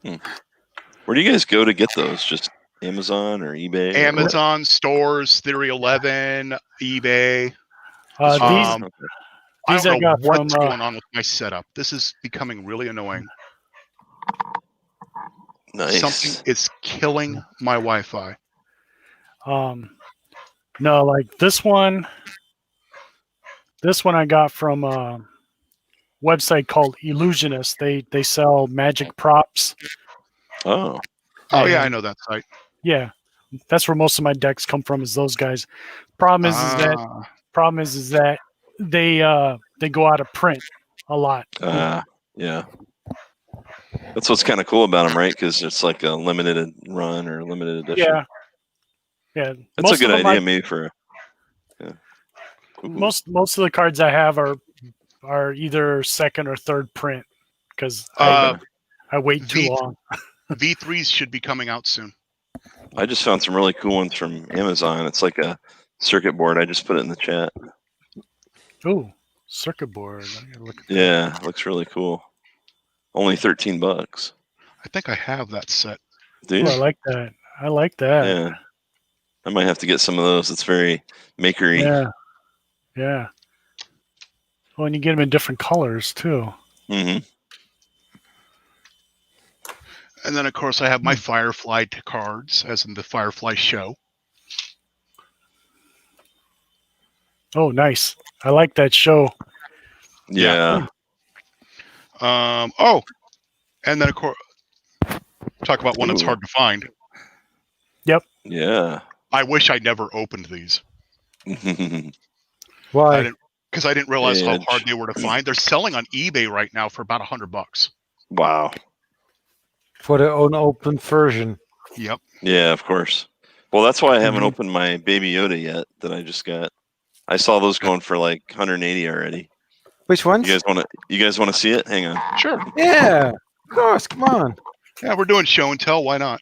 Where do you guys go to get those? Just Amazon or eBay? Amazon stores, Theory 11, eBay. These I I don't know got what's from, going on with my setup. This is becoming really annoying. Nice. Something is killing my Wi-Fi. no, like this one I got from a website called Illusionist. They sell magic props. Oh, Yeah, I know that site. Yeah, that's where most of my decks come from. Is those guys? Problem is that they go out of print a lot. yeah. That's what's kind of cool about them, right? Because it's like a limited run or limited edition. Yeah. That's a good idea, maybe for. Yeah. Cool. Most of the cards I have are either second or third print because I wait too long. V3s should be coming out soon. I just found some really cool ones from Amazon. It's like a circuit board. I just put it in the chat. Ooh, circuit board. I gotta look at that. Yeah, it looks really cool. Only $13. I think I have that set. Dude. Ooh, I like that. I like that. Yeah. I might have to get some of those. It's very makery. Yeah. Oh, and you get them in different colors too. Mm-hmm. And then, of course, I have my Firefly cards, as in the Firefly show. Oh, nice. I like that show. Yeah. And then, of course, talk about one that's Ooh. hard to find. Yeah. I wish I never opened these. Why? Because I didn't realize how Edge. hard they were to find. They're selling on eBay right now for about $100. Wow. For the unopened version. Yep. Yeah, of course. Well, that's why I haven't Mhm. opened my Baby Yoda yet that I just got. I saw those going for like 180 already. Which ones? You guys want to see it? Hang on. Sure. Yeah, of course. Come on. Yeah, we're doing show and tell. Why not?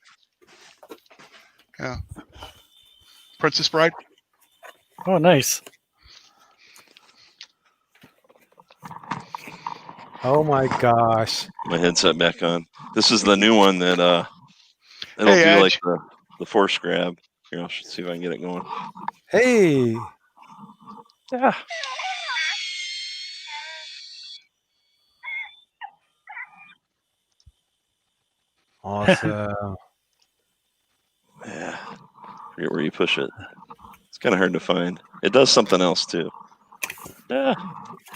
Yeah. Princess Bride. Oh, nice. Oh my gosh. My headset back on. This is the new one that it'll Hey, do Edge. like the force grab. Here, I'll see if I can get it going. Hey. Yeah. Awesome. Yeah. Forget where you push it. It's kind of hard to find. It does something else too. Yeah.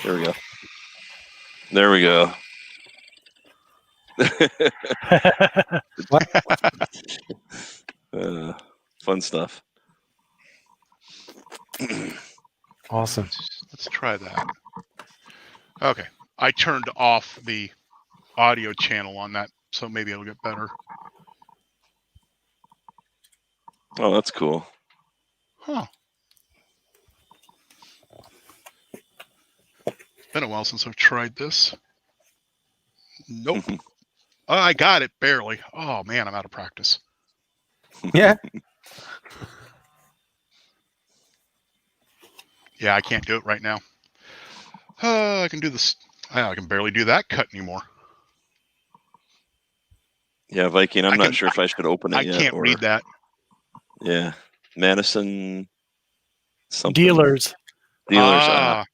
There we go. There we go. Fun stuff. Awesome. Let's try that. Okay. I turned off the audio channel on that, so maybe it'll get better. Oh, that's cool. Huh. It's been a while since I've tried this. Nope. Oh, I got it barely. Oh man, I'm out of practice. Yeah. Yeah, I can't do it right now. I can do this. I can barely do that cut anymore. Yeah, Viking. I'm I not can- sure if I should open it I yet. can't or, read that. Yeah, Madison. Something. Dealers. Dealers.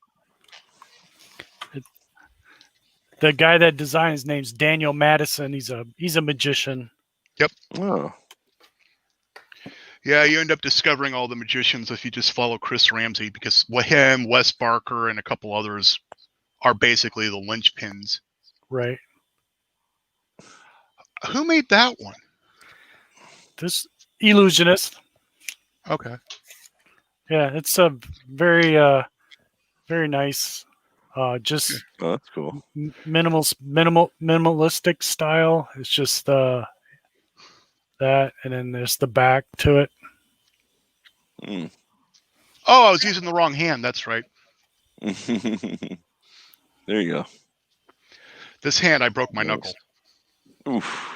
The guy that designed his name's Daniel Madison. He's a magician. Oh. Yeah, you end up discovering all the magicians if you just follow Chris Ramsey, because him, Wes Barker, and a couple others are basically the linchpins. Right. Who made that one? This illusionist. Okay. Yeah, it's a very very nice. Just Oh, that's cool. minimalistic style. It's just that, and then there's the back to it. Mm. Oh, I was using the wrong hand. That's right. There you go. This hand, I broke my Nice. knuckle. Oof.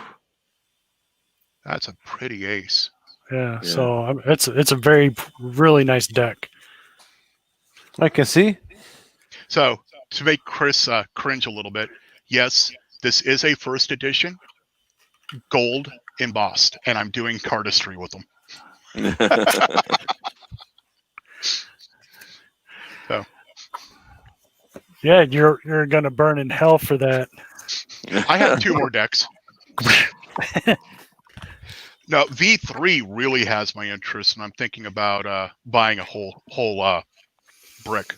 That's a pretty ace. Yeah. Yeah. So it's a very really nice deck. I can see. So, to make Chris cringe a little bit, yes, this is a first edition, gold embossed, and I'm doing cardistry with them. Yeah, you're gonna burn in hell for that. I have 2 more decks. No, V3 really has my interest, and I'm thinking about buying a whole brick.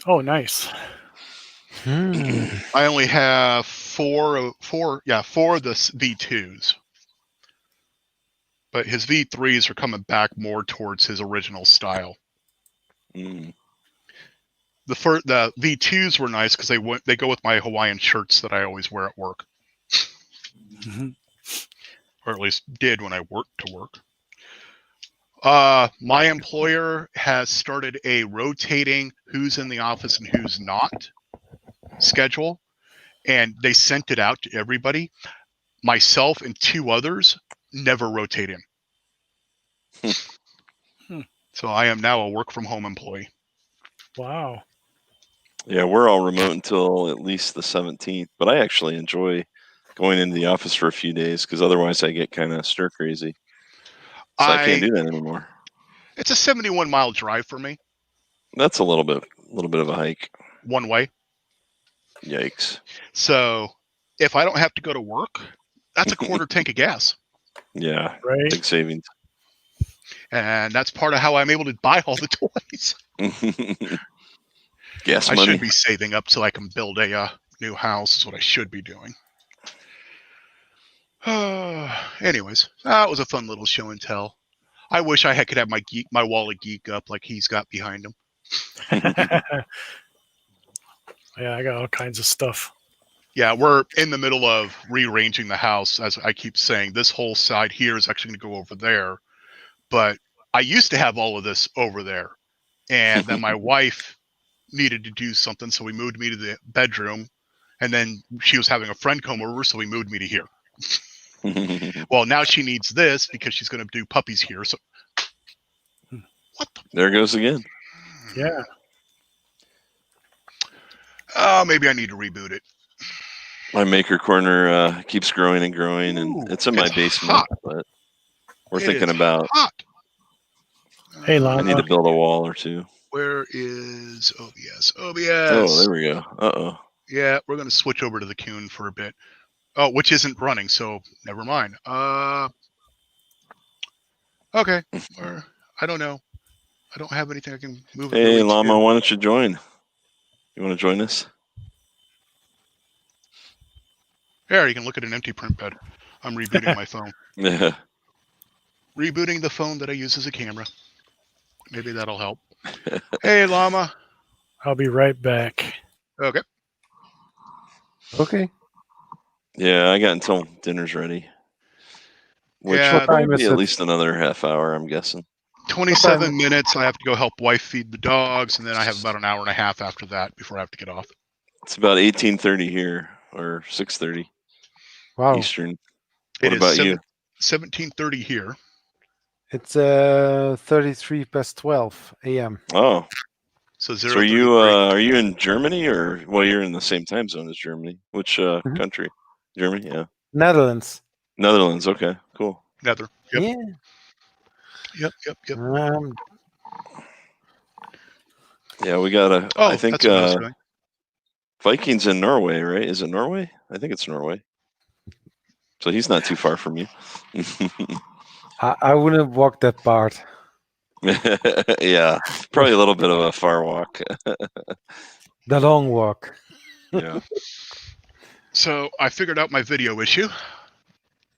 Oh, nice. I only have four of the V2s, but his V3s are coming back more towards his original style. Mm. The V2s were nice because they go with my Hawaiian shirts that I always wear at work, Mhm. or at least did when I worked to work. My employer has started a rotating who's in the office and who's not schedule, and they sent it out to everybody. Myself and 2 others never rotate in. So I am now a work from home employee. Wow. Yeah, we're all remote until at least the 17th, but I actually enjoy going into the office for a few days because otherwise I get kind of stir crazy. So I can't do that anymore. It's a 71-mile drive for me, That's a little bit of a hike. one way. Yikes. So if I don't have to go to work, that's a quarter tank of gas. Yeah, Right. big savings. And that's part of how I'm able to buy all the toys. Gas I money. should be saving up so I can build a new house, is what I should be doing. Anyways, that was a fun little show and tell. I wish I could have my wall of geek up like he's got behind him. Yeah, I got all kinds of stuff. Yeah, we're in the middle of rearranging the house. As I keep saying, this whole side here is actually going to go over there. But I used to have all of this over there. And then my wife needed to do something, so we moved me to the bedroom. And then she was having a friend come over, so we moved me to here. Well, now she needs this because she's going to do puppies here. So, what the? There goes again. Yeah. Oh, maybe I need to reboot it. My maker corner keeps growing and growing, and Ooh, it's in my it's basement. hot. But we're It thinking is about. hot. Hey, I Lana. need to build a wall or two. Where is OBS? Oh, OBS. there we go. Uh-oh. Yeah, we're going to switch over to the Coon for a bit. Oh, which isn't running, so never mind. Okay. Or I don't know. I don't have anything I can move. it Hey, really Llama, to. why don't you join? You want to join us? There, you can look at an empty print bed. I'm rebooting my phone. Yeah. Rebooting the phone that I use as a camera. Maybe that'll help. Hey, Llama. I'll be right back. Okay. Okay. Yeah, I got until dinner's ready. Which Yeah, will What time probably be is at it? least another half hour, I'm guessing. 27 minutes. I have to go help wife feed the dogs, and then I have about an hour and a half after that before I have to get off. It's about 18:30 here, or 6:30 Wow. Eastern. It What is about you? 17:30 here. It's 33 past 12 a.m. Oh, So so are you 0:33. are you in Germany, or well, you're in the same time zone as Germany? Which country? Germany, yeah. Netherlands. Netherlands. Okay, cool. Nether. Yep. Yep. Yeah, we got a. Oh, I think that's what I was doing. Vikings in Norway, right? Is it Norway? I think it's Norway. So he's not too far from you. I wouldn't walk that part. Yeah, probably a little bit of a far walk. The long walk. Yeah. So I figured out my video issue.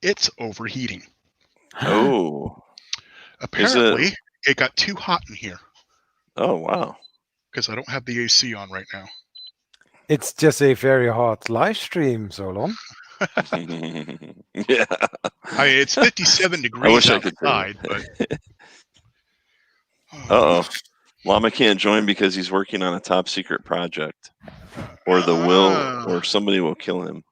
It's overheating. Oh. Apparently, it got too hot in here Oh wow. because I don't have the AC on right now. It's just a very hot live stream, Solon. Yeah. I mean, it's 57 degrees wish I could tell you. outside, but Uh-oh. Llama can't join because he's working on a top secret project. Or the will, or somebody will kill him.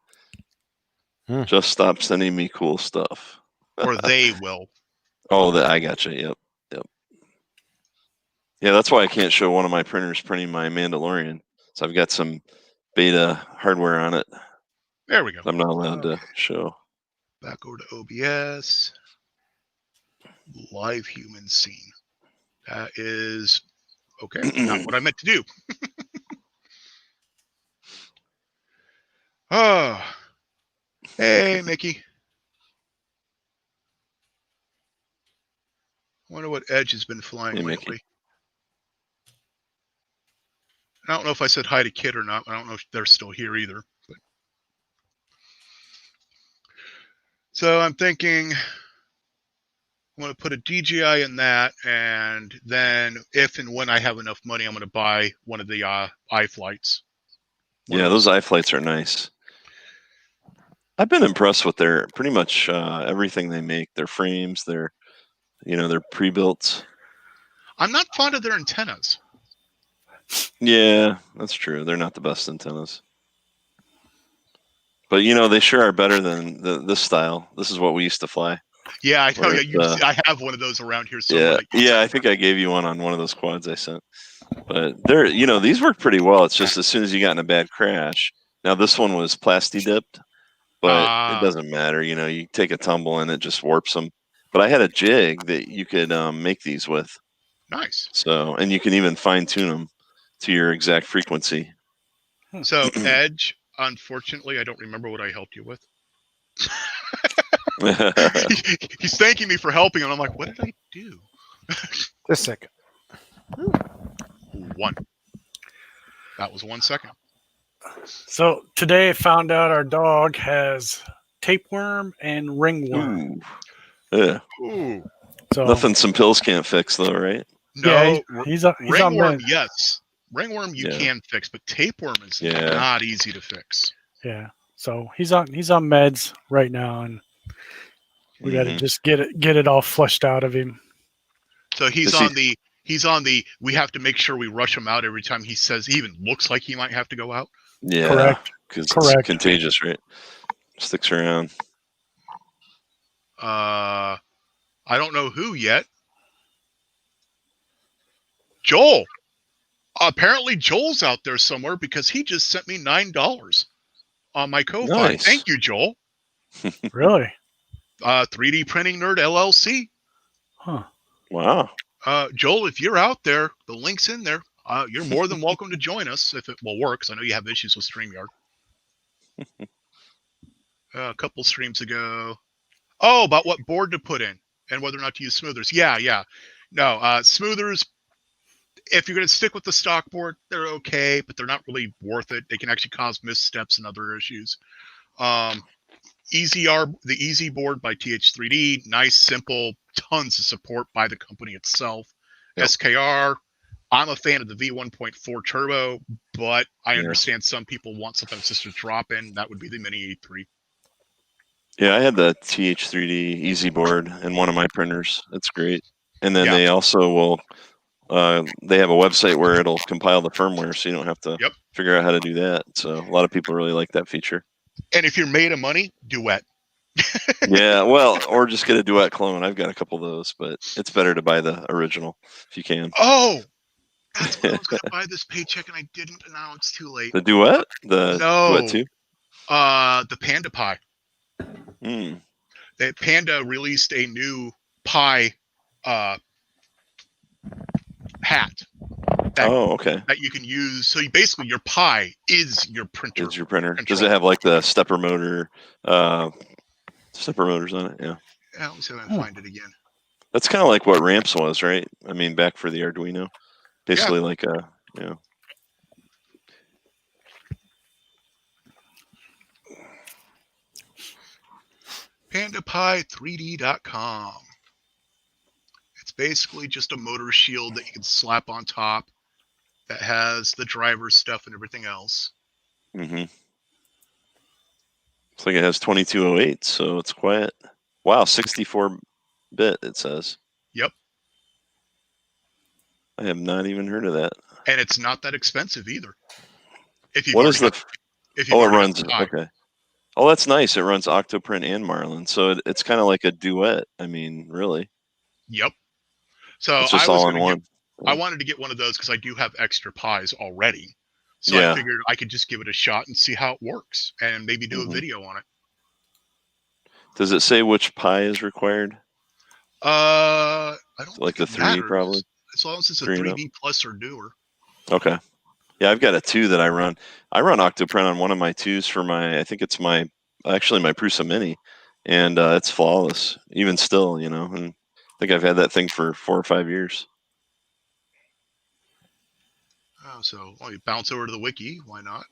Just stop sending me cool stuff. or they will. Oh, I gotcha. Yep. Yeah, that's why I can't show one of my printers printing my Mandalorian. So I've got some beta hardware on it. There we go. I'm not allowed to show. Back over to OBS. Live human scene. That is okay. Not what I meant to do. Oh, hey, Mickey. Wonder what Edge has been flying Hey, lately. Mickey. I don't know if I said hi to Kid or not. I don't know if they're still here either. But so I'm thinking I'm going to put a DJI in that, and then if and when I have enough money, I'm going to buy one of the iFlights. Yeah, those iFlights are nice. I've been impressed with their pretty much everything they make. Their frames, their pre-built. I'm not fond of their antennas. Yeah, that's true. They're not the best antennas. But, they sure are better than this style. This is what we used to fly. Yeah, I know. Whereas, I have one of those around here somewhere. Yeah, I think I gave you one on one of those quads I sent. But they're, these work pretty well. It's just as soon as you got in a bad crash. Now this one was plasti-dipped, but it doesn't matter. You take a tumble and it just warps them. But I had a jig that you could make these with. Nice. So, and you can even fine tune them to your exact frequency. So Edge, unfortunately, I don't remember what I helped you with. He's thanking me for helping, and I'm like, what did I do? Just a second. One. That was 1 second. So today I found out our dog has tapeworm, and ringworm. Ooh. Yeah. Ooh. So Nothing some pills can't fix, though, right? yeah, No, he's on ringworm, meds. yes. Ringworm you Yeah. can fix, but tapeworm is Yeah. not easy to fix. Yeah. So he's on meds right now, and we got to Mhm. just get it all flushed out of him. So he's Is he- on the we have to make sure we rush him out every time he says he even looks like he might have to go out. Yeah. Correct. Because it's Correct. contagious, right? Sticks around. I don't know who yet. Joel. Apparently Joel's out there somewhere because he just sent me $9 on my Ko-Fi. Nice. Thank you, Joel. Really? 3D Printing Nerd LLC. Huh. Wow. Joel, if you're out there, the link's in there. You're more than welcome to join us if it will work, because I know you have issues with StreamYard. A couple streams ago. Oh, about what board to put in and whether or not to use smoothers. Yeah. No, smoothers, if you're going to stick with the stock board, they're okay, but they're not really worth it. They can actually cause missteps and other issues. The Easy Board by TH3D, nice, simple, tons of support by the company itself. Yep. SKR, I'm a fan of the V1.4 Turbo, but I Yeah. understand some people want something that's just a drop in. That would be the Mini E3. Yeah, I had the TH3D Easy Board in one of my printers. It's great. And then Yeah. they also will, they have a website where it'll compile the firmware, so you don't have to Yep. figure out how to do that. So a lot of people really like that feature. And if you're made of money, Duet. Yeah, well, or just get a Duet clone. I've got a couple of those, but it's better to buy the original if you can. Oh, that's what I was going to buy this paycheck, and I didn't, and now it's too late. The Duet? The No. Duet 2? The Panda Pi. Mm. That Panda released a new Pi hat Okay. that you can use. So basically, your Pi is your printer. It's your printer. Does control. it have like the stepper motor? Stepper motors on it? Yeah. Yeah, let me see if I can find it again. That's kind of like what Ramps was, right? I mean, back for the Arduino. Basically like a, PandaPi3D.com. It's basically just a motor shield that you can slap on top that has the driver stuff and everything else. Mm-hmm. Looks like it has 2208, so it's quite, wow, 64-bit, it says. Yep. I have not even heard of that. And it's not that expensive either. If you What is the, it runs, okay. Oh, that's nice. It runs Octoprint and Marlin, so it's kind of like a Duet. I mean, really. Yep. So It's just all in one. I wanted to get one of those because I do have extra Pis already. So Yeah. I figured I could just give it a shot and see how it works and maybe do a video on it. Does it say which Pi is required? I don't Like think the it 3 matters, probably? as long as it's a 3 and 3D plus or newer. Okay. Yeah, I've got a 2 that I run. I run Octoprint on one of my 2s for my, I think it's my Prusa Mini, and it's flawless, even still, and I think I've had that thing for 4 or 5 years. Oh, so you bounce over to the wiki. Why not?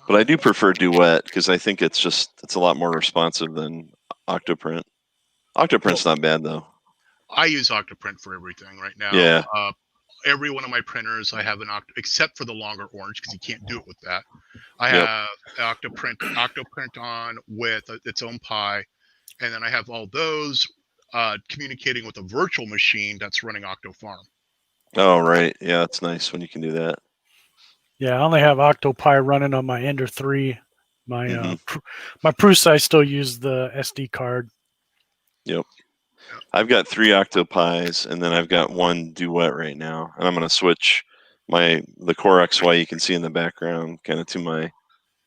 But I do prefer Duet because I think it's a lot more responsive than Octoprint. Octoprint's not bad though. I use Octoprint for everything right now. Yeah. Every one of my printers, I have an except for the longer orange because you can't do it with that. I Yep. have Octoprint on with its own Pi, and then I have all those communicating with a virtual machine that's running OctoFarm. Oh, right. Yeah, it's nice when you can do that. Yeah, I only have OctoPi running on my Ender 3. My Mhm. my Prusa, I still use the SD card. Yep. I've got 3 Octopis, and then I've got 1 Duet right now, and I'm going to switch the Core XY you can see in the background kind of to my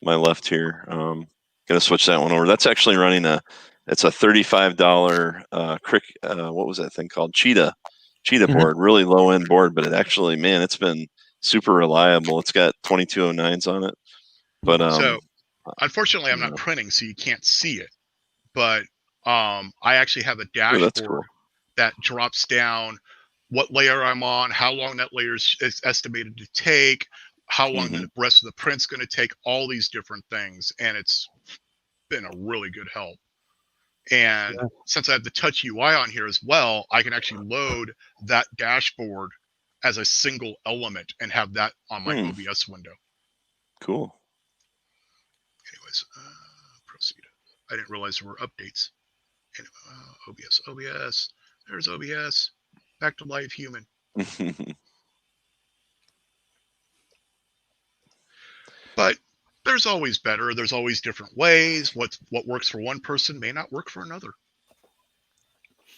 left here. Going to switch that one over. That's actually running it's a $35 what was that thing called? Cheetah board, really low end board, but it actually, man, it's been super reliable. It's got 2209s on it, but so unfortunately, I'm not printing, so you can't see it. But I actually have a dashboard that's cool. that drops down what layer I'm on, how long that layer is estimated to take, how long the rest of the print's going to take, all these different things, and it's been a really good help. And Yeah. since I have the touch UI on here as well, I can actually load that dashboard as a single element and have that on my OBS window. Cool. Anyways, proceed. I didn't realize there were updates. OBS. There's OBS. Back to live human. But there's always better. There's always different ways. What works for one person may not work for another.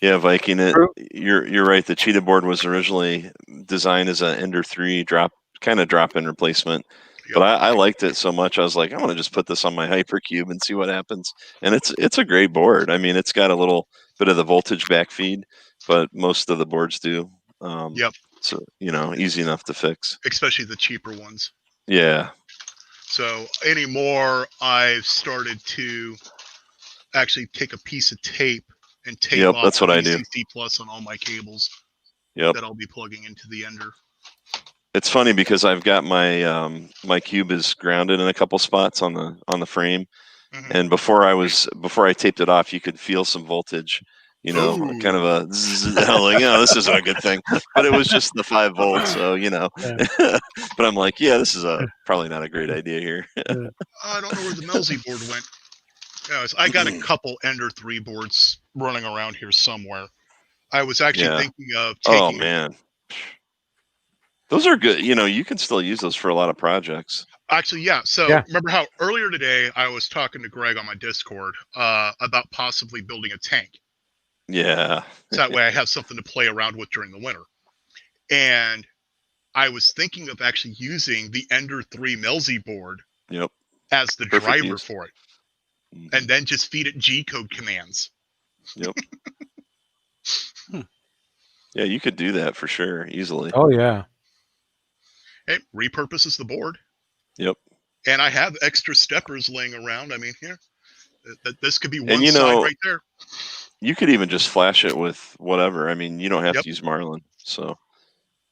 Yeah, Viking. True. You're right. The Cheetah board was originally designed as an Ender 3 drop-in replacement. But I liked it so much, I was like, I want to just put this on my Hypercube and see what happens. And it's a great board. I mean, it's got a little bit of the voltage backfeed, but most of the boards do. Yep. So, easy enough to fix. Especially the cheaper ones. Yeah. So anymore, I've started to actually take a piece of tape and tape off that's what I do. CC Plus on all my cables Yep. that I'll be plugging into the Ender. It's funny because I've got my my cube is grounded in a couple spots on the frame, and before I taped it off, you could feel some voltage, Ooh. kind of a zzz, like, this isn't a good thing. But it was just the 5 volts, so But I'm like, this is probably not a great idea here. I don't know where the Melzy board went. Anyways, I got a couple Ender 3 boards running around here somewhere. I was actually thinking of taking. Oh man. Those are good. You can still use those for a lot of projects. Actually, yeah. So remember how earlier today I was talking to Greg on my Discord about possibly building a tank. Yeah. So that way I have something to play around with during the winter. And I was thinking of actually using the Ender 3 Melzy board as the driver for it. And then just feed it G-code commands. Yep. Yeah, you could do that for sure, easily. Oh, yeah. It repurposes the board. Yep. And I have extra steppers laying around. I mean, here, this could be one side right there. You could even just flash it with whatever. I mean, you don't have to use Marlin. So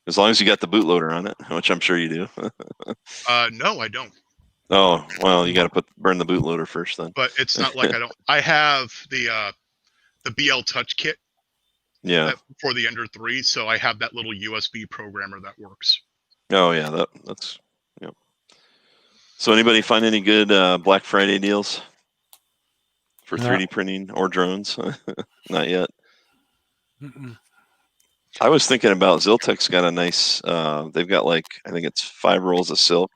as long as you got the bootloader on it, which I'm sure you do. No, I don't. Oh, well, you got to burn the bootloader first then. But it's not like I don't. I have the BL Touch kit. Yeah. For the Ender 3, so I have that little USB programmer that works. Oh yeah, that's. So anybody find any good Black Friday deals for 3D printing or drones? Not yet. I was thinking about Ziltek's got a nice. They've got I think it's 5 rolls of silk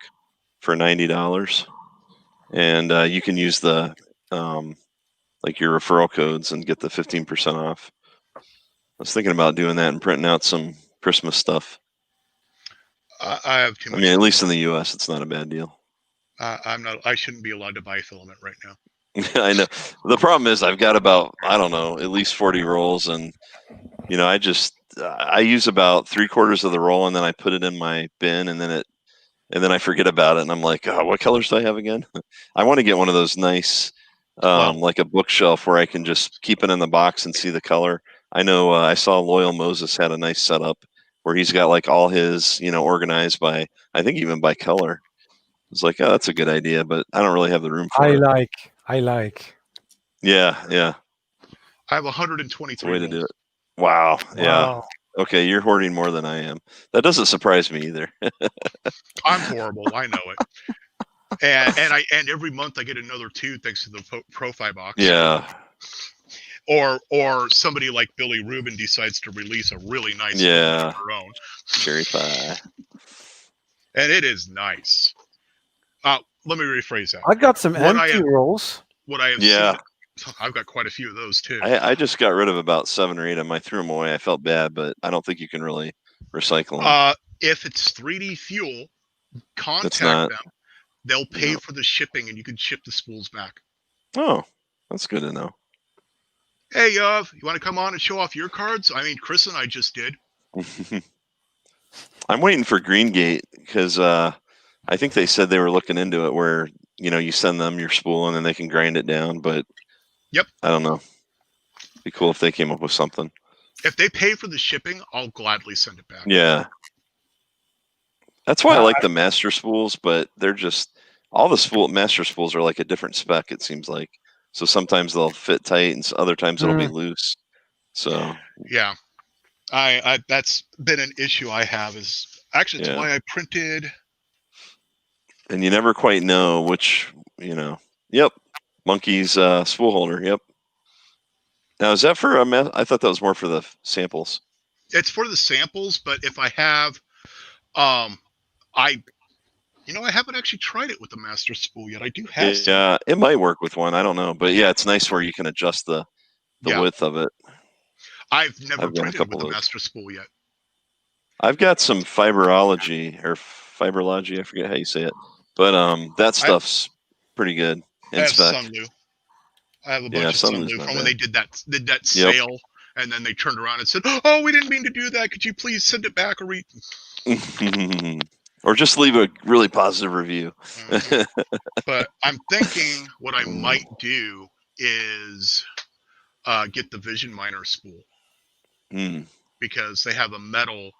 for $90, and you can use the your referral codes and get the 15% off. I was thinking about doing that and printing out some Christmas stuff. I have too much. I mean, at least in the U.S., it's not a bad deal. I'm not. I shouldn't be allowed to buy filament right now. I know. The problem is I've got about, I don't know, at least 40 rolls, and I use about 3/4 of the roll, and then I put it in my bin, and then I forget about it, and I'm like, what colors do I have again? I want to get one of those nice, like a bookshelf where I can just keep it in the box and see the color. I know I saw Loyal Moses had a nice setup where he's got all his, organized by, I think even by color. It's like, that's a good idea, but I don't really have the room for it. I like. Yeah. I have 123 way to do it. Wow. Yeah. Okay, you're hoarding more than I am. That doesn't surprise me either. I'm horrible. I know it. And every month I get another 2 thanks to the Profi box. Yeah. Or somebody like Billy Rubin decides to release a really nice one of their own. Cherry pie. And it is nice. Let me rephrase that. I got some empty rolls. What I have seen, I've got quite a few of those too. I just got rid of about 7 or 8 of them. I threw them away. I felt bad, but I don't think you can really recycle them. If it's 3D Fuel, contact them. They'll pay for the shipping, and you can ship the spools back. Oh, that's good to know. Hey, you want to come on and show off your cards? I mean, Chris and I just did. I'm waiting for Greengate because I think they said they were looking into it where, you send them your spool and then they can grind it down. But I don't know. It'd be cool if they came up with something. If they pay for the shipping, I'll gladly send it back. Yeah. That's why I like the master spools, but they're just all the master spools are like a different spec, it seems like. So sometimes they'll fit tight, and other times it'll be loose. So Yeah, I that's been an issue I have. Is actually it's Yeah. why I printed. and you never quite know which, Yep, Monkey's spool holder. Yep. Now is that for I thought that was more for the samples. It's for the samples, but if I have, I haven't actually tried it with the master spool yet. I do have some. Yeah, it might work with one. I don't know, but yeah, it's nice where you can adjust the Yeah. width of it. I've never I've got a printed couple with the of those. master spool yet. I've got some fiberology, I forget how you say it, but that stuff's pretty good. I have Inspect. Sunlu. I have a Yeah, bunch of Sunlu's Sunlu not from when bad. they did that Yep. sale, and then they turned around and said, "Oh, we didn't mean to do that. Could you please send it back or Or just leave a really positive review. But I'm thinking what I might do is get the Vision Miner spool Hmm. because they have a metal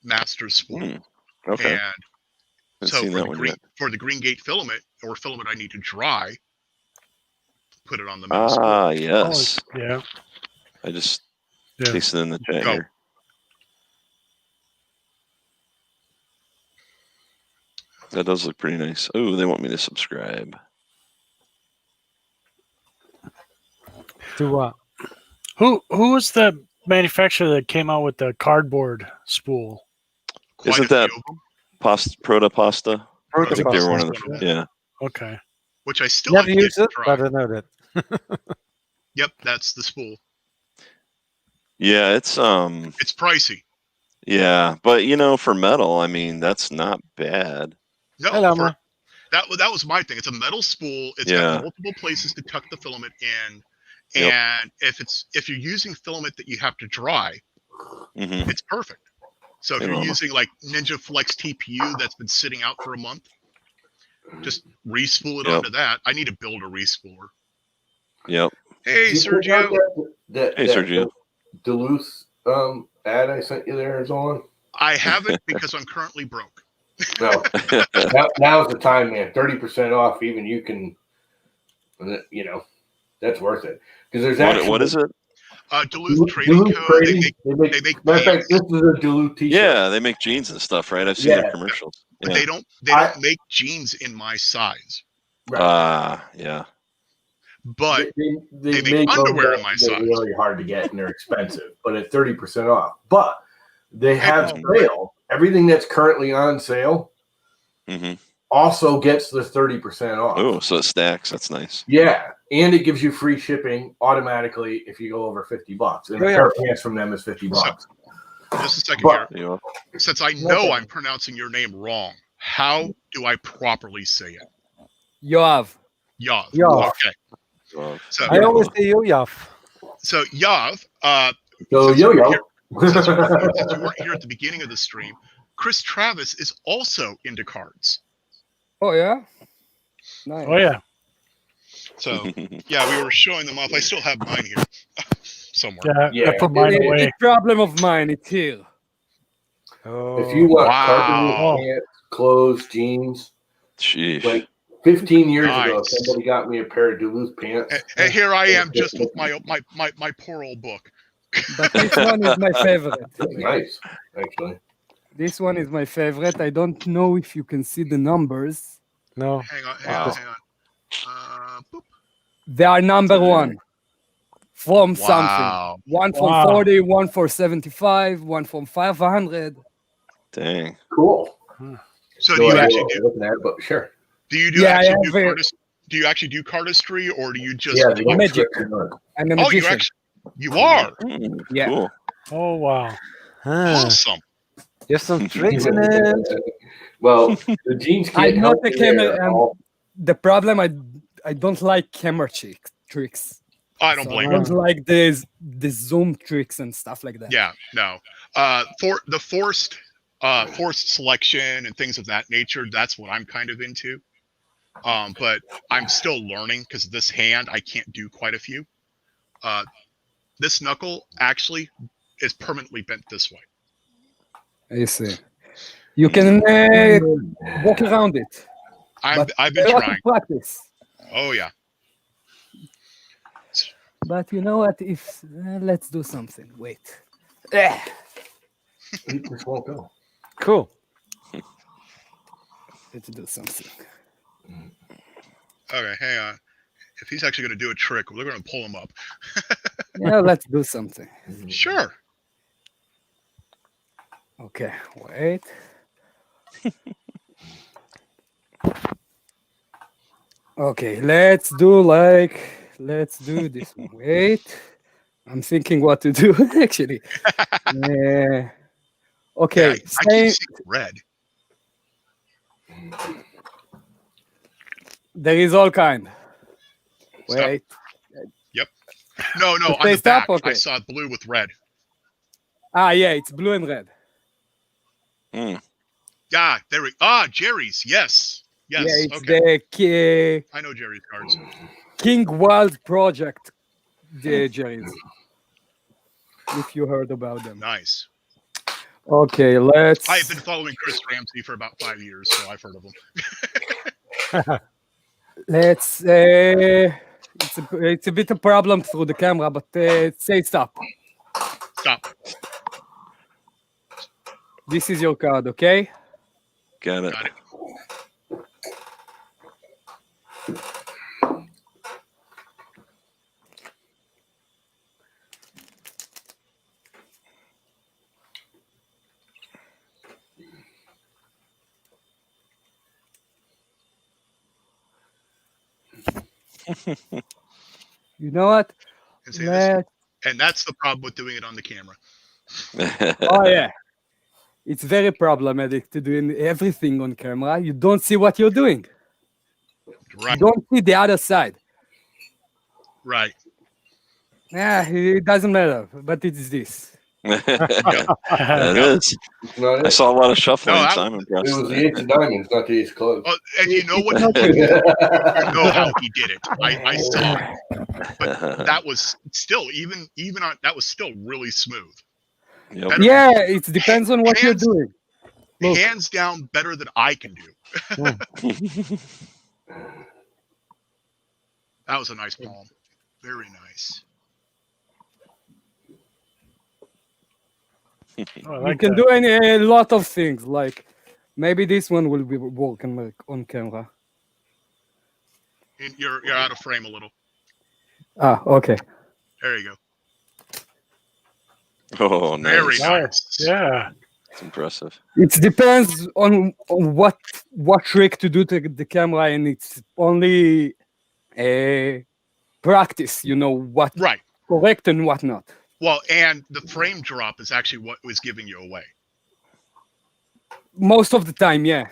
master spool, Okay. and Haven't so seen for that the one green yet. for the green gate filament or filament I need to dry, put it on the metal spool. Yes. Yeah. I just Yeah. pasted in the chat Go. here. That does look pretty nice. Oh, they want me to subscribe. To what? Who was the manufacturer that came out with the cardboard spool? Quite Isn't a few that of them, Proto Pasta? I think they were one of Pasta. them. Yeah. Okay. which I still Never have yet used to it, try. but I know that. Yep, that's the spool. Yeah, it's It's pricey. yeah, but for metal, I mean, that's not bad. No, Hello, for- Ma. that was my thing. It's a metal spool. It's Yeah. got multiple places to tuck the filament in, Yep. and if you're using filament that you have to dry, Hmm. it's perfect. So if Hey, you're Mama. using like Ninja Flex TPU that's been sitting out for a month, just re-spool it Yep. onto that. I need to build a re-spooler. Yep. Hey, Did you check out Sergio. that Hey, Sergio. Duluth ad I sent you there is on? I haven't because I'm currently broke. No. Now's the time, man. 30% off. Even you can, that's worth it. Because there's actually What is it? Duluth Trading Duluth Co. Trading, They make matter of fact, pants, this is a Duluth T-shirt. Yeah, they make jeans and stuff, right? I've seen their Yeah. commercials. but Yeah. they don't make jeans in my size. Right. Yeah. But they make make underwear them in my that size. are really hard to get and they're expensive, but at 30% off. But they have Hey, sale. Everything that's currently on sale Hmm. also gets the 30% off. Oh, so it stacks. That's nice. Yeah, and it gives you free shipping automatically if you go over $50. And a pair of pants from them is $50. just a second But- here. Yeah. Since I know I'm pronouncing your name wrong, how do I properly say it? Yoav. Yav. Yav. Okay. Well, So, I always say Yojaf. so Yav, So Since you yo-yo. since you weren't here at the beginning of the stream, Chris Travis is also into cards. Oh yeah. Nice. Oh yeah. So yeah, we were showing them off. I still have mine here somewhere. Yeah. Yeah. I put mine It- away. It's problem of mine. It's here. Oh. If you want Wow. carpet pants, clothes, jeans, Sheesh. like 15 years ago, Nice. somebody got me a pair of Duluth pants. And here I am, just with my poor old book. But this one is my favorite. Nice, actually. This one is my favorite. I don't know if you can see the numbers. No. Hang on, Wow. hang on. Boop. They are number one from something. Wow. One from Wow. 40, one for 75, one from 500. Dang. Cool. So No do you idea actually what do? we're looking at, but sure. Do you do Yeah, actually yeah, do very- do you actually do cardistry, or do you just? Yeah, they get Magic. scripted on. I'm a Oh, you magician. actually you are Mm, Yeah. Cool. Oh wow. Huh. awesome. There's some tricks in it. Well, the jeans can't I'm not help a you camera- there. All- The problem, I don't like camera tricks. I don't So blame I you. don't like the zoom tricks and stuff like that. Yeah, no. For the forced selection and things of that nature, that's what I'm kind of into. But I'm still learning because this hand I can't do quite a few. This knuckle actually is permanently bent this way. I see. You can walk around it. I've been A lot of trying. practice. Oh yeah. but you know what? If let's do something. Wait. Eh, This won't go. Cool. let's do something. Okay, hang on. If he's actually going to do a trick, we're going to pull him up. Yeah, let's do something. Sure. Okay, wait. Okay, let's do this. Wait, I'm thinking what to do actually. Okay, Yeah, I same. keep seeing red. There is all kind. Stop. Wait, No, To on stay the stop? back, Okay. I saw blue with red. yeah, it's blue and red. Yeah, there we. Jerry's. Yes. Yes. Yeah, it's Okay. the I know Jerry's cards. King Wild Project, the Jerry's. If you heard about them. Nice. Okay, let's. I have been following Chris Ramsey for about 5 years, so I've heard of him. Let's. It's a bit of problem through the camera, but say stop. Stop. This is your card, okay? Got it. Got it. You know what? And, say this. Let- And that's the problem with doing it on the camera. Oh yeah, it's very problematic to doing everything on camera. You don't see what you're doing. You Right. don't see the other side. Right. Yeah, it doesn't matter. But it's this. That is. It's not I it. saw a lot of shuffling, No, so I'm It impressed. was the ace of diamonds, not the ace of clubs. Oh, and you know what? You know how he did it. I saw it. But that was still even on that was still really smooth. Yep. Better- Yeah, it depends on what you're Hands- doing. Look. Hands down better than I can do. That was a nice palm. Very nice. Oh, I You like can that. do a lot of things. Like maybe this one will be working like on camera. And you're out of frame a little. Okay. There you go. Oh, Very nice. nice. Yeah. It's impressive. It depends on what trick to do to the camera, and it's only a practice. You know what Right. correct and what not. Well, and the frame drop is actually what was giving you away. Most of the time, yeah,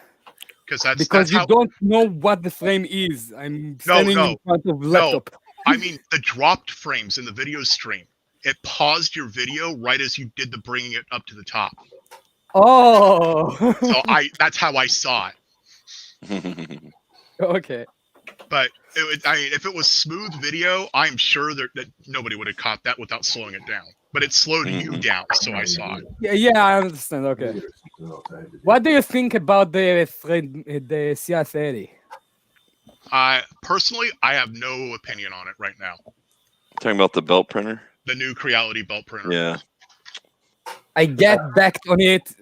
Because because you how, don't know what the frame is. I'm standing in front of laptop. I mean the dropped frames in the video stream. It paused your video right as you did the bringing it up to the top. Oh, So that's how I saw it. okay. But if it was smooth video, I'm sure that nobody would have caught that without slowing it down. But it slowed you down, so I saw it. Yeah, I understand. Okay. What do you think about the CR30? Personally, I have no opinion on it right now. Talking about the belt printer? The new Creality belt printer. Yeah. I get backed on it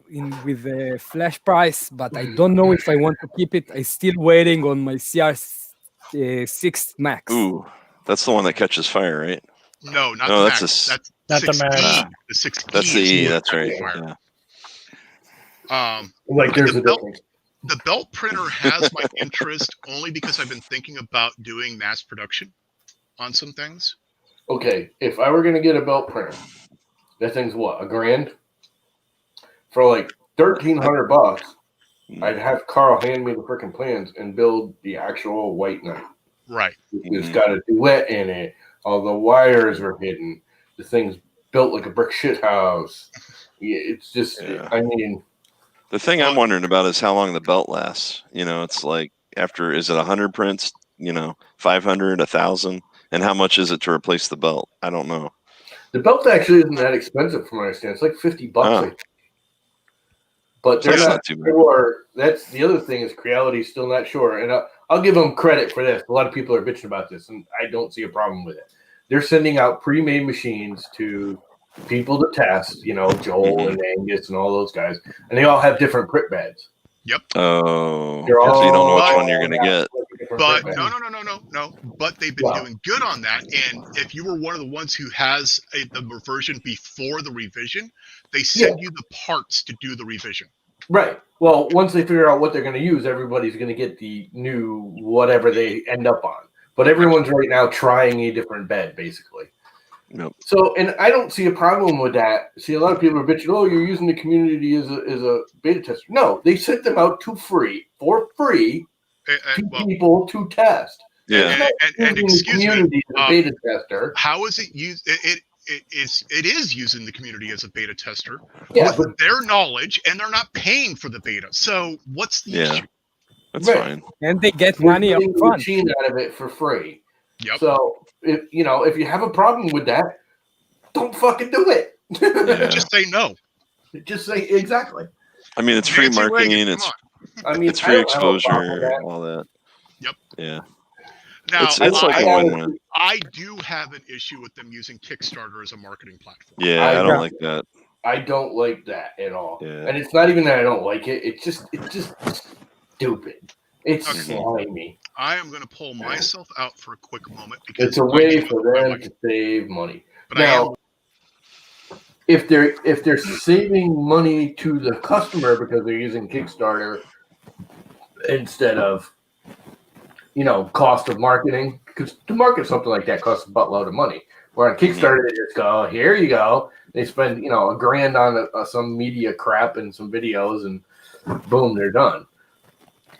with the flash price, but I don't know if I want to keep it. I'm still waiting on my CR6 Max. Ooh, that's the one that catches fire, right? No, not No, the that's Max. a Not the 6E. Max. The 6E. That's the is E. what That's right. fire. Yeah. Like there's the a belt- difference. The belt printer has my interest only because I've been thinking about doing mass production on some things. Okay, if I were gonna get a belt printer, that thing's what, $1,000? For like $1,300, I'd have Carl hand me the freaking plans and build the actual white knight. Right. It's got a duet in it. All the wires are hidden. The thing's built like a brick shit house. Yeah, it's just, Yeah. I mean, The thing I'm wondering about is how long the belt lasts. You know, it's like after, is it 100 prints, 500, 1,000? And how much is it to replace the belt? I don't know. the belt actually isn't that expensive from what I understand. It's like $50. Oh. I think. But So they're that's not not too bad. sure. That's the other thing is Creality's still not sure. And I'll give them credit for this. A lot of people are bitching about this, and I don't see a problem with it. they're sending out pre-made machines to people to test. You know, Joel and Angus and all those guys, and they all have different print beds. Oh, They're so you don't know which all- one you're gonna get. different But print no, beds. But they've been Wow. doing good on that. And if you were one of the ones who has the reversion before the revision, they send you the parts to do the revision. Right. Well, once they figure out what they're going to use, everybody's going to get the new whatever they end up on. But everyone's right now trying a different bed, basically. Yep. So, and I don't see a problem with that. See, a lot of people are bitching, "Oh, you're using the community as a beta tester." No, they sent them out for free to Well, people to test. Yeah. and Using the excuse me, community as a beta tester. how is it used? It is using the community as a beta tester Yeah, with their knowledge, and they're not paying for the beta. So what's the Yeah. issue? That's Right. fine. And they get We're money up getting the front. machine out of it for free. Yep. So if you have a problem with that, don't fucking do it. Yeah. Just say no. Just say exactly. I mean, it's free Nancy marketing. Reagan, It's come on. I mean, it's I free don't have a problem with exposure, that. all that. Yep. Yeah. Now, It's like a I- win-win. I do have an issue with them using Kickstarter as a marketing platform. Yeah, I I don't don't- like that. I don't like that at all. Yeah. And it's not even that I don't like it. It's just stupid. It's Okay. slimy. I am going to pull myself out for a quick moment because It's a way I- for I them like- to save money. But I am Now, if they're saving money to the customer because they're using Kickstarter instead of cost of marketing, because to market something like that costs a buttload of money. Where on Kickstarter they just go, here you go. They spend $1,000 on some media crap and some videos, and boom, they're done.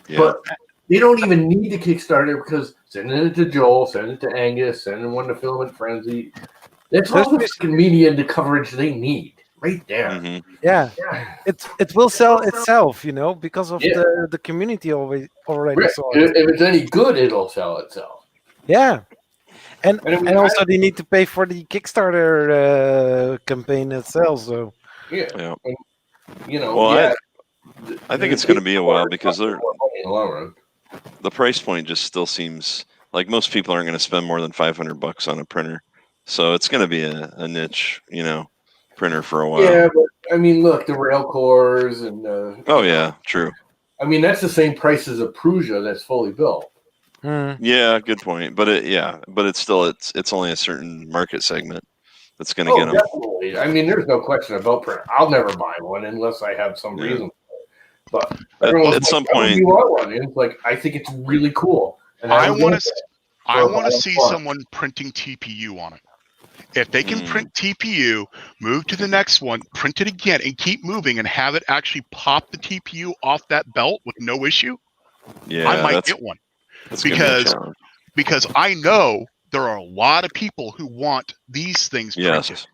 Yeah. But they don't even need the Kickstarter because sending it to Joel, sending it to Angus, sending one to Filament Frenzy. That's all the fucking media and the coverage they need right there. Mhm. Yeah, it will sell itself, because of Yeah. the community already Right. saw it. If it's any good, it'll sell itself. Yeah, and I mean, also they need to pay for the Kickstarter campaign itself. So Yeah. Yeah. And, Well, I think it's going to be a while because in the long run. the price point just still seems like most people aren't going to spend more than $500 on a printer. So it's going to be a niche, printer for a while. Yeah, but I mean, look, the rail cores and Oh yeah, true. I mean, that's the same price as a Prusa that's fully built. Yeah, good point. But it's still it's only a certain market segment that's going to Oh, get them. definitely. I mean, there's no question about printer. I'll never buy one unless I have some Yeah. reason. But At everyone's some like, "Why would point, you want one?" And it's like, I think it's really cool. And I don't want get to. that. I for want to about see $1. someone printing TPU on it. If they can Mm. print TPU, move to the next one, print it again, and keep moving, and have it actually pop the TPU off that belt with no issue, yeah, I might that's get one. gonna be a because- challenge. Because I know there are a lot of people who want these things printed. Yes.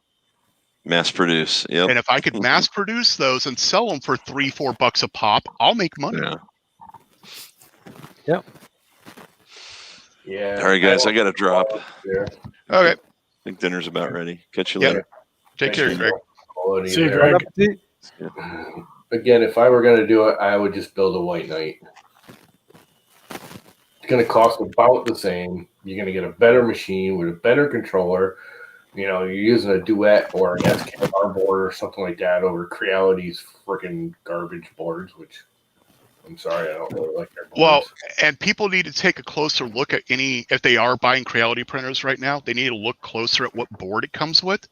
Mass produce. Yep. And if I could mass produce those and sell them for $3-4 a pop, I'll make money. Yeah. Yeah. All right, guys, I got to drop. Yeah. Okay. I think dinner's about ready. Catch you Yep. later. Take care, Greg. Quality See you, there. Greg. Again, if I were going to do it, I would just build a White Knight. It's going to cost about the same. You're going to get a better machine with a better controller. You're using a Duet or an SKR board or something like that over Creality's freaking garbage boards, which I'm sorry, I don't really like their boards. Well, and people need to take a closer look at if they are buying Creality printers right now, they need to look closer at what board it comes with,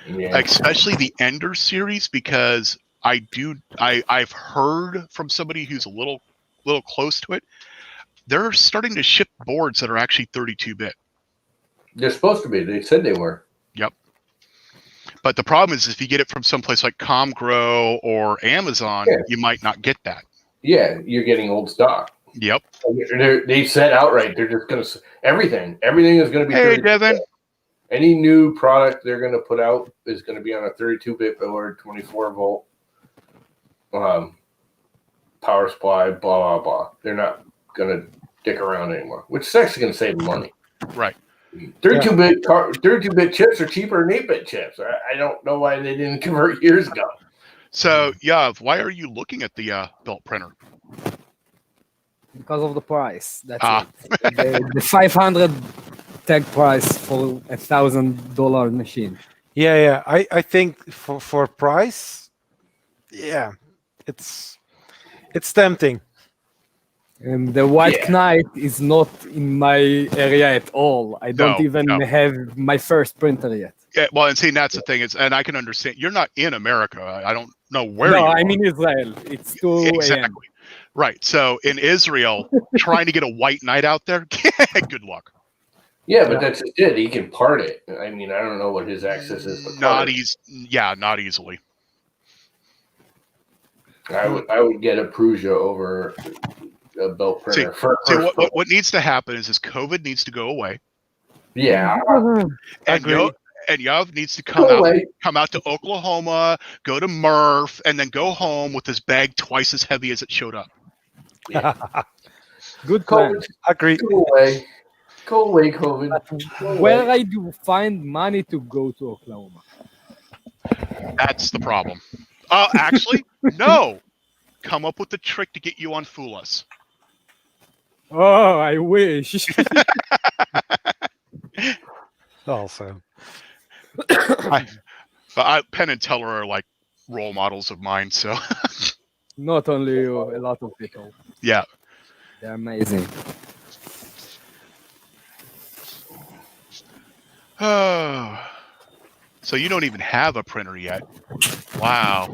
yeah. especially the Ender series, because I've heard from somebody who's a little close to it. They're starting to ship boards that are actually 32-bit. They're supposed to be. They said they were. Yep. But the problem is if you get it from someplace like ComGrow or Amazon, Yeah. you might not get that. Yeah, you're getting old stock. Yep. They said outright they're just going to everything is going to be. Hey, 32-bit. Devin. Any new product they're going to put out is going to be on a 32-bit board, 24 volt power supply, blah blah blah. They're not going to dick around anymore, which is actually going to save money. Right. 32-bit chips are cheaper than 8-bit chips. I don't know why they didn't convert years ago. So, why are you looking at the belt printer? Because of the price. That's Ah. it. The 500 tag price for $1,000 machine. Yeah. I think for price, yeah, it's tempting. And the White Knight is not in my area at all. I don't No, even no. have my first printer yet. Yeah, well, and see, that's the thing is, and I can understand you're not in America. I don't know where No, you are. I'm in Israel. It's 2 a.m. Exactly. Right. So in Israel, trying to get a white knight out there, good luck. Yeah, but that's just it. He can part it. I mean, I don't know what his access is to Not part. easy. Yeah, not easily. I would get a Prusa over a belt printer. See, what needs to happen is COVID needs to go away, Yeah. and Agree. Yov needs to Go away. come out to Oklahoma, go to Murph, and then go home with his bag twice as heavy as it showed up. Good plan. COVID, Agree. go away. Go away, COVID. Go away. Where I do find money to go to Oklahoma? That's the problem. Actually, no. Come up with a trick to get you on Fool Us. Oh, I wish. Also, Penn and Teller are like role models of mine. So Not only you, a lot of people. yeah. They're amazing. Oh, so you don't even have a printer yet? Wow.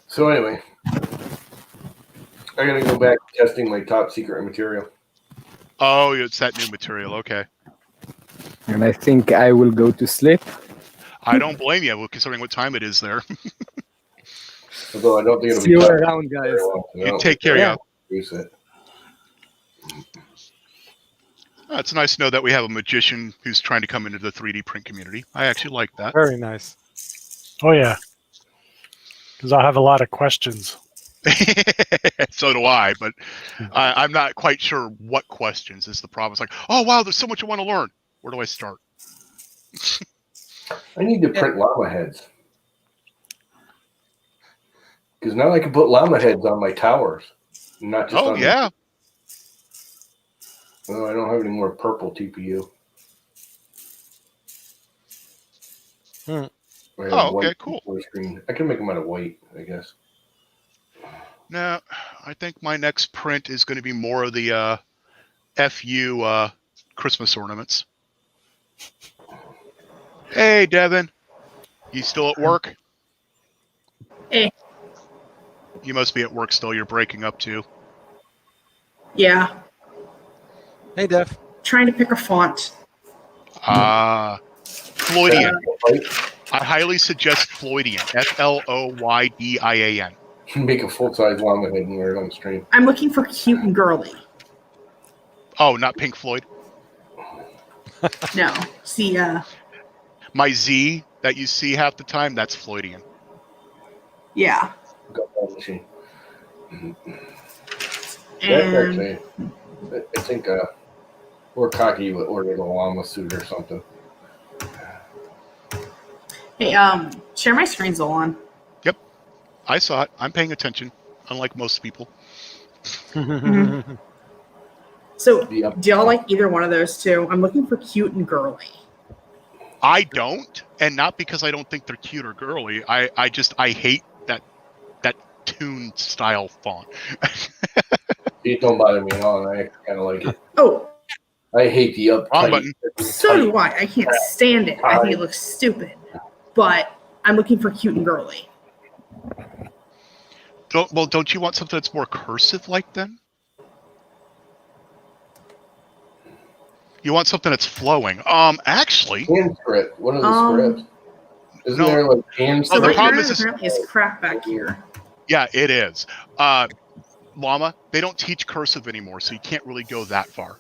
So anyway, I gotta go back to testing my top secret material. Oh, it's that new material. Okay. And I think I will go to sleep. I don't blame you, considering what time it is there. Although I don't think it'll See be you top around, guys. very well. You take care, Yeah. Use it. It's nice to know that we have a magician who's trying to come into the 3D print community. I actually like that. very nice. Oh yeah, because I have a lot of questions. So do I, but I'm not quite sure what questions is the problem. It's like, oh wow, there's so much I want to learn. Where do I start? I need to print llama heads. Because now I can put llama heads on my towers. Not just Oh on yeah. Oh, I don't have any more purple TPU. Hmm. I have Oh, okay, white cool. for screen. I can make them out of white, I guess. No, I think my next print is going to be more of the FU Christmas ornaments. Hey, Devin. You still at work? Hey. You must be at work still. You're breaking up too. Yeah, Hey, Dev. trying to pick a font. Floydian. White. I highly suggest Floydian. Floydian. Make a full-size llama head and wear it on the stream. I'm looking for cute and girly. Oh, not Pink Floyd. No, see, My Z that you see half the time, that's Floydian. yeah, Got that machine. and I think or Cocky would order the llama suit or something. hey, share my screen, Zolan. I saw it. I'm paying attention, unlike most people. So, Yeah. do y'all like either one of those two? I'm looking for cute and girly. I don't, and not because I don't think they're cute or girly. I hate that Toon style font. It don't bother me at all, and I kind of like it. Oh, I hate the Wrong uptight. button. so do I. I can't stand it. I think it looks stupid. But I'm looking for cute and girly. Don't you want something that's more cursive like them? You want something that's flowing. Actually, Hand script. What are the scripts? Isn't no. there like hand So Oh, the my script? problem internet is- apparently is crap back here. yeah, it is. Llama, they don't teach cursive anymore, so you can't really go that far.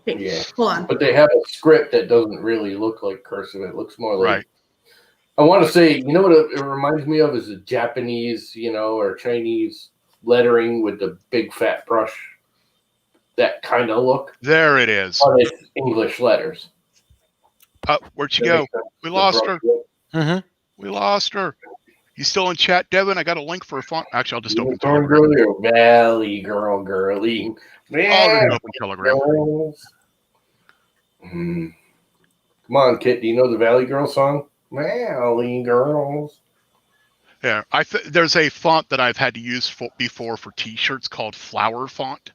Hey, Yeah. hold on. But they have a script that doesn't really look like cursive. It looks more like. Right. I want to say, you know what it reminds me of is a Japanese, or Chinese lettering with the big fat brush. That kind of look. There it is. But it's English letters. Where'd she go? We lost her. Mhm. We lost her. You still in chat, Devin? I got a link for a font. Actually, I'll just open Unicorn Telegram. girly or Valley girly. I'll just open Telegram. Girls. Come on, Kit. Do you know the Valley Girl song? Valley Girls. Yeah, there's a font that I've had to use before for T-shirts called Flower Font,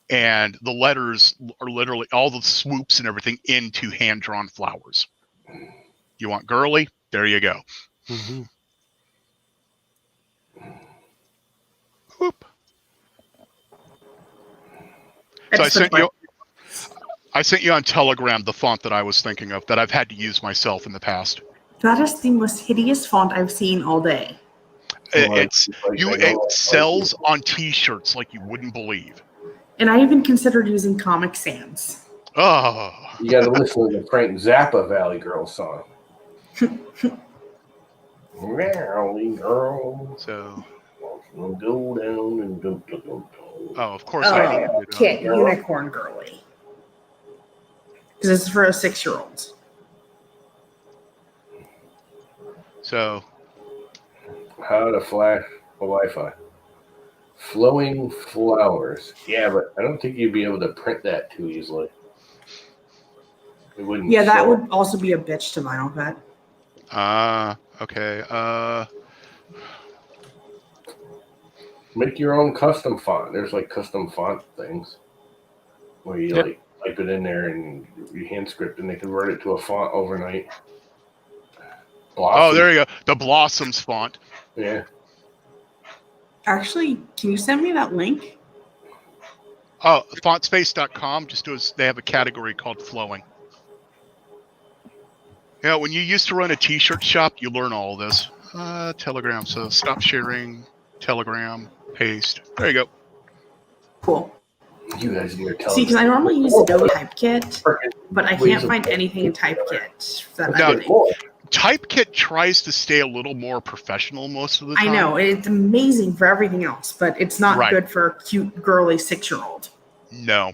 and the letters are literally all the swoops and everything into hand-drawn flowers. You want girly? There you go. Mm-hmm. Whoop. So I sent you on Telegram the font that I was thinking of that I've had to use myself in the past. That is the most hideous font I've seen all day. It sells on T-shirts like you wouldn't believe. And I even considered using Comic Sans. Oh, You got to listen to the Frank Zappa Valley Girl song. Valley Girl. so Go down and go. of course I need to do it. Kit, Unicorn Girly. Because this is for a 6-year-old. So How to flash a Wi-Fi. Flowing flowers. Yeah, but I don't think you'd be able to print that too easily. It wouldn't. Yeah, that show. would also be a bitch to Vinyl Cut. okay. Make your own custom font. There's like custom font things where you like type it in there and you hand script and they convert it to a font overnight. Oh, there you go. The Blossoms font. Yeah. Actually, can you send me that link? Oh, fontspace.com. They have a category called flowing. Yeah, when you used to run a T-shirt shop, you learn all this. Telegram. So stop sharing. Telegram. Paste. There you go. Cool. You guys need to See, because I normally use Adobe Typekit, but I can't find anything in Typekit that Now, I think. Typekit tries to stay a little more professional most of the time. I know it's amazing for everything else, but it's not Right. good for a cute, girly 6-year-old. No,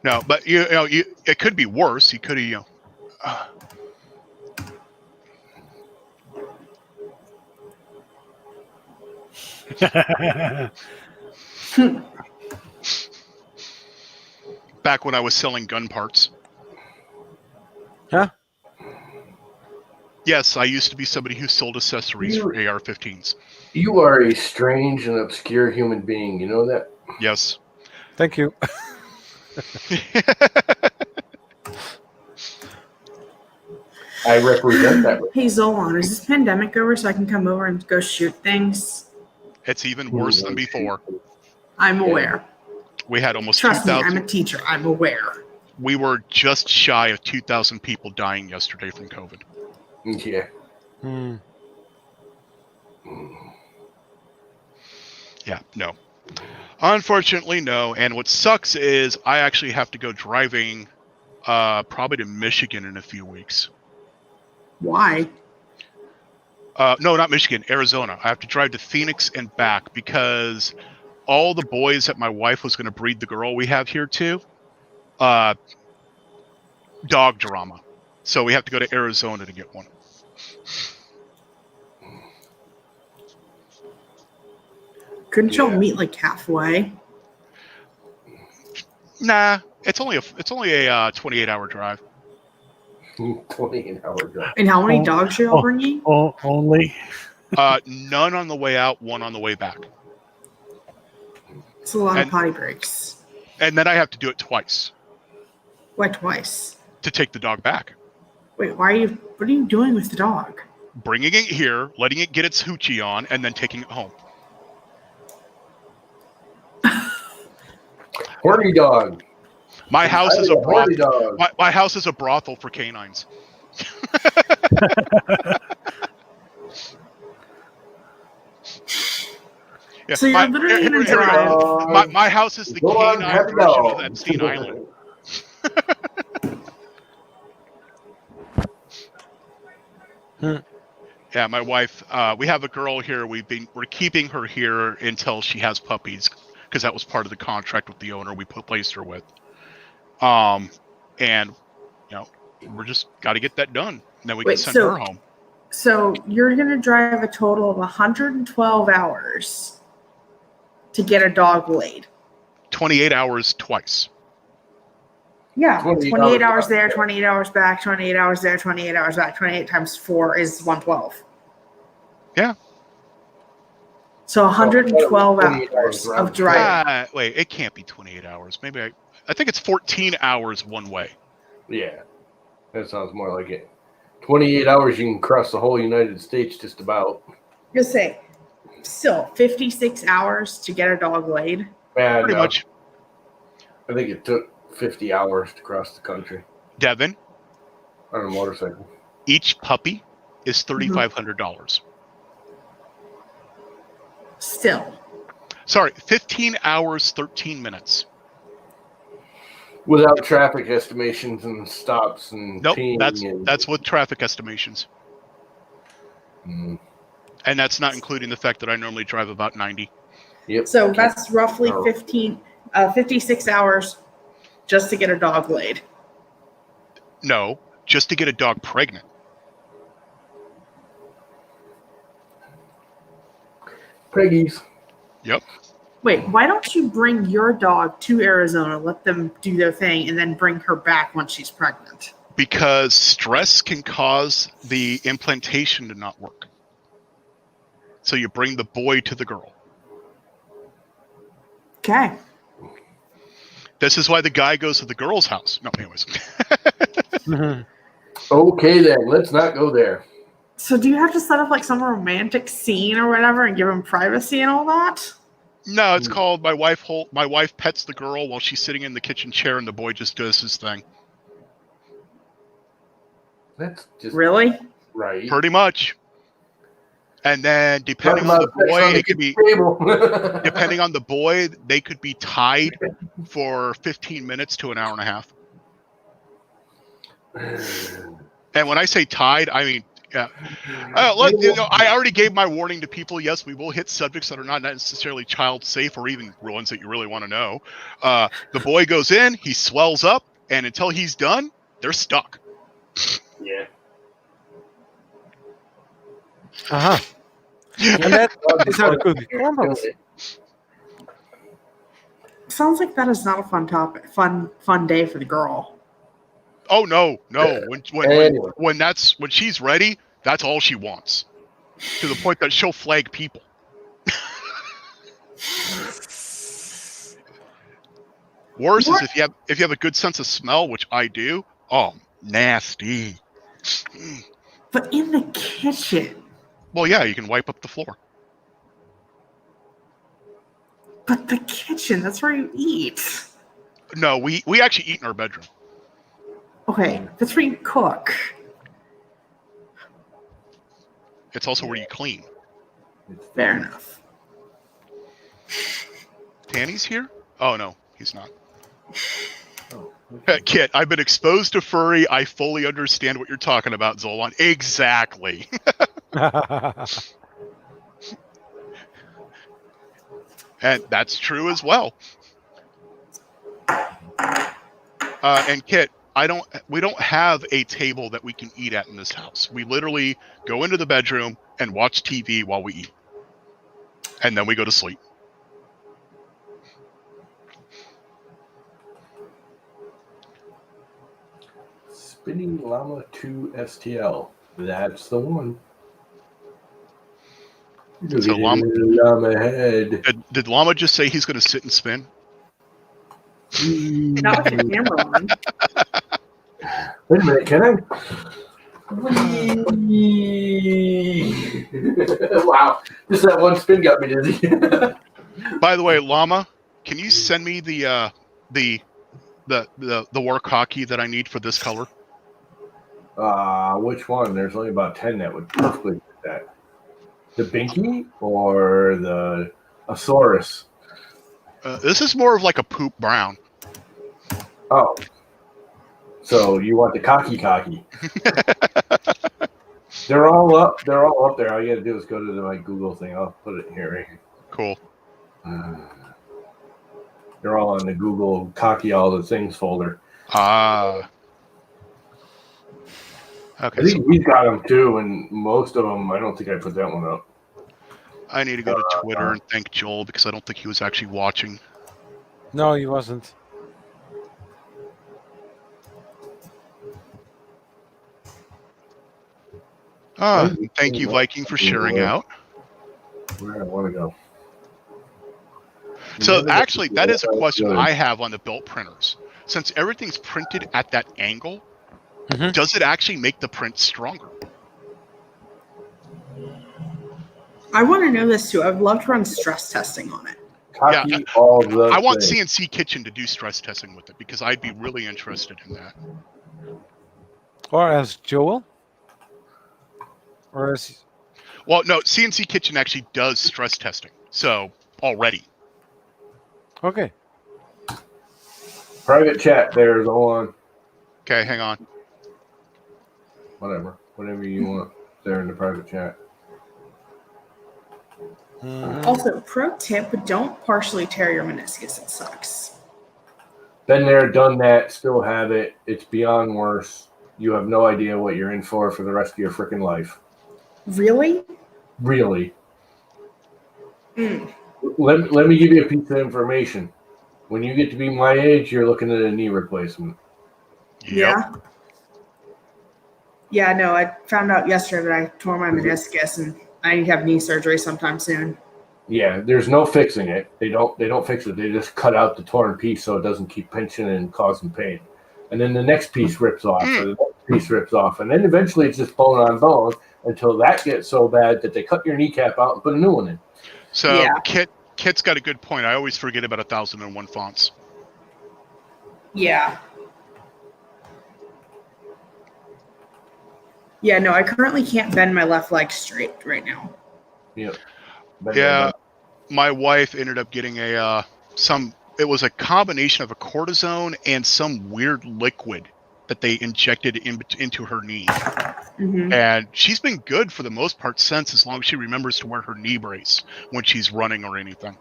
but it could be worse. You could back when I was selling gun parts. Huh? Yes, I used to be somebody who sold accessories for AR-15s. You are a strange and obscure human being. You know that? Yes. Thank you. I represent that. Hey, Zolan, is this pandemic over so I can come over and go shoot things? It's even worse than before. I'm aware. We had almost Trust me, 2,000. I'm a teacher. I'm aware. We were just shy of 2,000 people dying yesterday from COVID. Yeah. Yeah, no. Unfortunately, no. And what sucks is I actually have to go driving probably to Michigan in a few weeks. Why? No, not Michigan, Arizona. I have to drive to Phoenix and back because all the boys that my wife was going to breed the girl we have here to, dog drama. So we have to go to Arizona to get one. Couldn't y'all meet like halfway? Nah, it's only a 28-hour drive. 28-hour drive. And how many dogs are y'all bringing? Only. None on the way out, one on the way back. It's a lot of potty breaks. And then I have to do it twice Why twice? to take the dog back. Wait, what are you doing with the dog? Bringing it here, letting it get its hoochie on, and then taking it home. Horny dog. My house is a horny brothel. dog. My house is a brothel for canines. Yeah, So you're literally here gonna we go. drive. My house is the Go on, canine have a version of dog. Epstein Island. Yeah, my wife. We have a girl here. We're keeping her here until she has puppies, because that was part of the contract with the owner we placed her with. And we're just got to get that done. And then we can send her home. So you're gonna drive a total of 112 hours to get a dog laid. 28 hours twice. Yeah, 28 28 hours hours there, back. 28 hours back, 28 hours there, 28 hours back. 28 times 4 is 112. Yeah. So 112 28 hours round of driving. Wait, it can't be 28 hours. Maybe I think it's 14 hours one way. Yeah, that sounds more like it. 28 hours, you can cross the whole United States just about. Just say, still 56 hours to get a dog laid. Man, Pretty much. I think it took 50 hours to cross the country Devin, on a motorcycle. each puppy is $3,500. Still. Sorry, 15 hours, 13 minutes. Without traffic estimations and stops and Nope, peeing that's with traffic estimations. Mm, And that's not including the fact that I normally drive about 90. yep. So that's roughly Oh. 56 hours just to get a dog laid. No, just to get a dog pregnant. Preggies. Yep. Wait, why don't you bring your dog to Arizona, let them do their thing, and then bring her back once she's pregnant? Because stress can cause the implantation to not work. So you bring the boy to the girl. Okay. This is why the guy goes to the girl's house. No, anyways. Okay, then. Let's not go there. So do you have to set up like some romantic scene or whatever and give him privacy and all that? No, it's called my wife pets the girl while she's sitting in the kitchen chair and the boy just does his thing. That's just Really? right. Pretty much. And then depending on the boy, it could be depending on the boy, they could be tied for 15 minutes to an hour and a half. And when I say tied, I mean, I already gave my warning to people. Yes, we will hit subjects that are not necessarily child safe or even ones that you really want to know. The boy goes in, he swells up, and until he's done, they're stuck. Yeah. Uh-huh. And that is how the cookie crumbles. Sounds like that is not a fun topic. Fun day for the girl. Oh no. Anyway. When she's ready, that's all she wants. To the point that she'll flag people. Worse is if you have a good sense of smell, which I do. Oh, nasty. But in the kitchen. Well, yeah, you can wipe up the floor. But the kitchen, that's where you eat. No, we actually eat in our bedroom. Okay, that's where you cook. It's also where you clean. Fair enough. Danny's here? Oh no, he's not. Kit, I've been exposed to furry. I fully understand what you're talking about, Zolan. Exactly. And that's true as well. And Kit, we don't have a table that we can eat at in this house. We literally go into the bedroom and watch TV while we eat. And then we go to sleep. Spinning Llama 2 STL. That's the one. So Llama head. Did Llama just say he's going to sit and spin? Not with the camera on. Wait a minute, can I? Wow, just that one spin got me dizzy. By the way, Llama, can you send me the work hockey that I need for this color? Which one? There's only about 10 that would perfectly fit that. The Binky or the Asaurus? This is more of like a poop brown. Oh. So you want the cocky. They're all up there. All you gotta do is go to my Google thing. I'll put it here right here. Cool. They're all on the Google cocky all the things folder. Ah. I Okay. think we've got them too, and most of them, I don't think I put that one up. I need to go to Twitter and thank Joel because I don't think he was actually watching. No, he wasn't. Thank you, Viking, for sharing out. Where do I want to go? So actually, that is a question I have on the built printers. Since everything's printed at that angle, Mhm. does it actually make the print stronger? I want to know this too. I'd love to run stress testing on it. Copy Yeah, all the I want things. CNC Kitchen to do stress testing with it because I'd be really interested in that. Or as Joel? Or as Well, no, CNC Kitchen actually does stress testing. So already. okay. Private chat there is on. Okay, hang on. Whatever you want there in the private chat. Mhm. Also, pro tip: don't partially tear your meniscus. It sucks. Been there, done that, still have it. It's beyond worse. You have no idea what you're in for the rest of your freaking life. Really? Really. Mm. Let me give you a piece of information. When you get to be my age, you're looking at a knee replacement. Yep. Yeah. Yeah, no, I found out yesterday that I tore my meniscus and I need to have knee surgery sometime soon. Yeah, there's no fixing it. They don't fix it. They just cut out the torn piece so it doesn't keep pinching and causing pain. And then the next piece rips off, or the next piece rips off, and then eventually it's just bone on bone until that gets so bad that they cut your kneecap out and put a new one in. So Yeah. Kit's got a good point. I always forget about 1001 fonts. Yeah. Yeah, no, I currently can't bend my left leg straight right now. Yep. Yeah, my wife ended up getting a it was a combination of a cortisone and some weird liquid that they injected into her knee. Mm-hmm. And she's been good for the most part since, as long as she remembers to wear her knee brace when she's running or anything.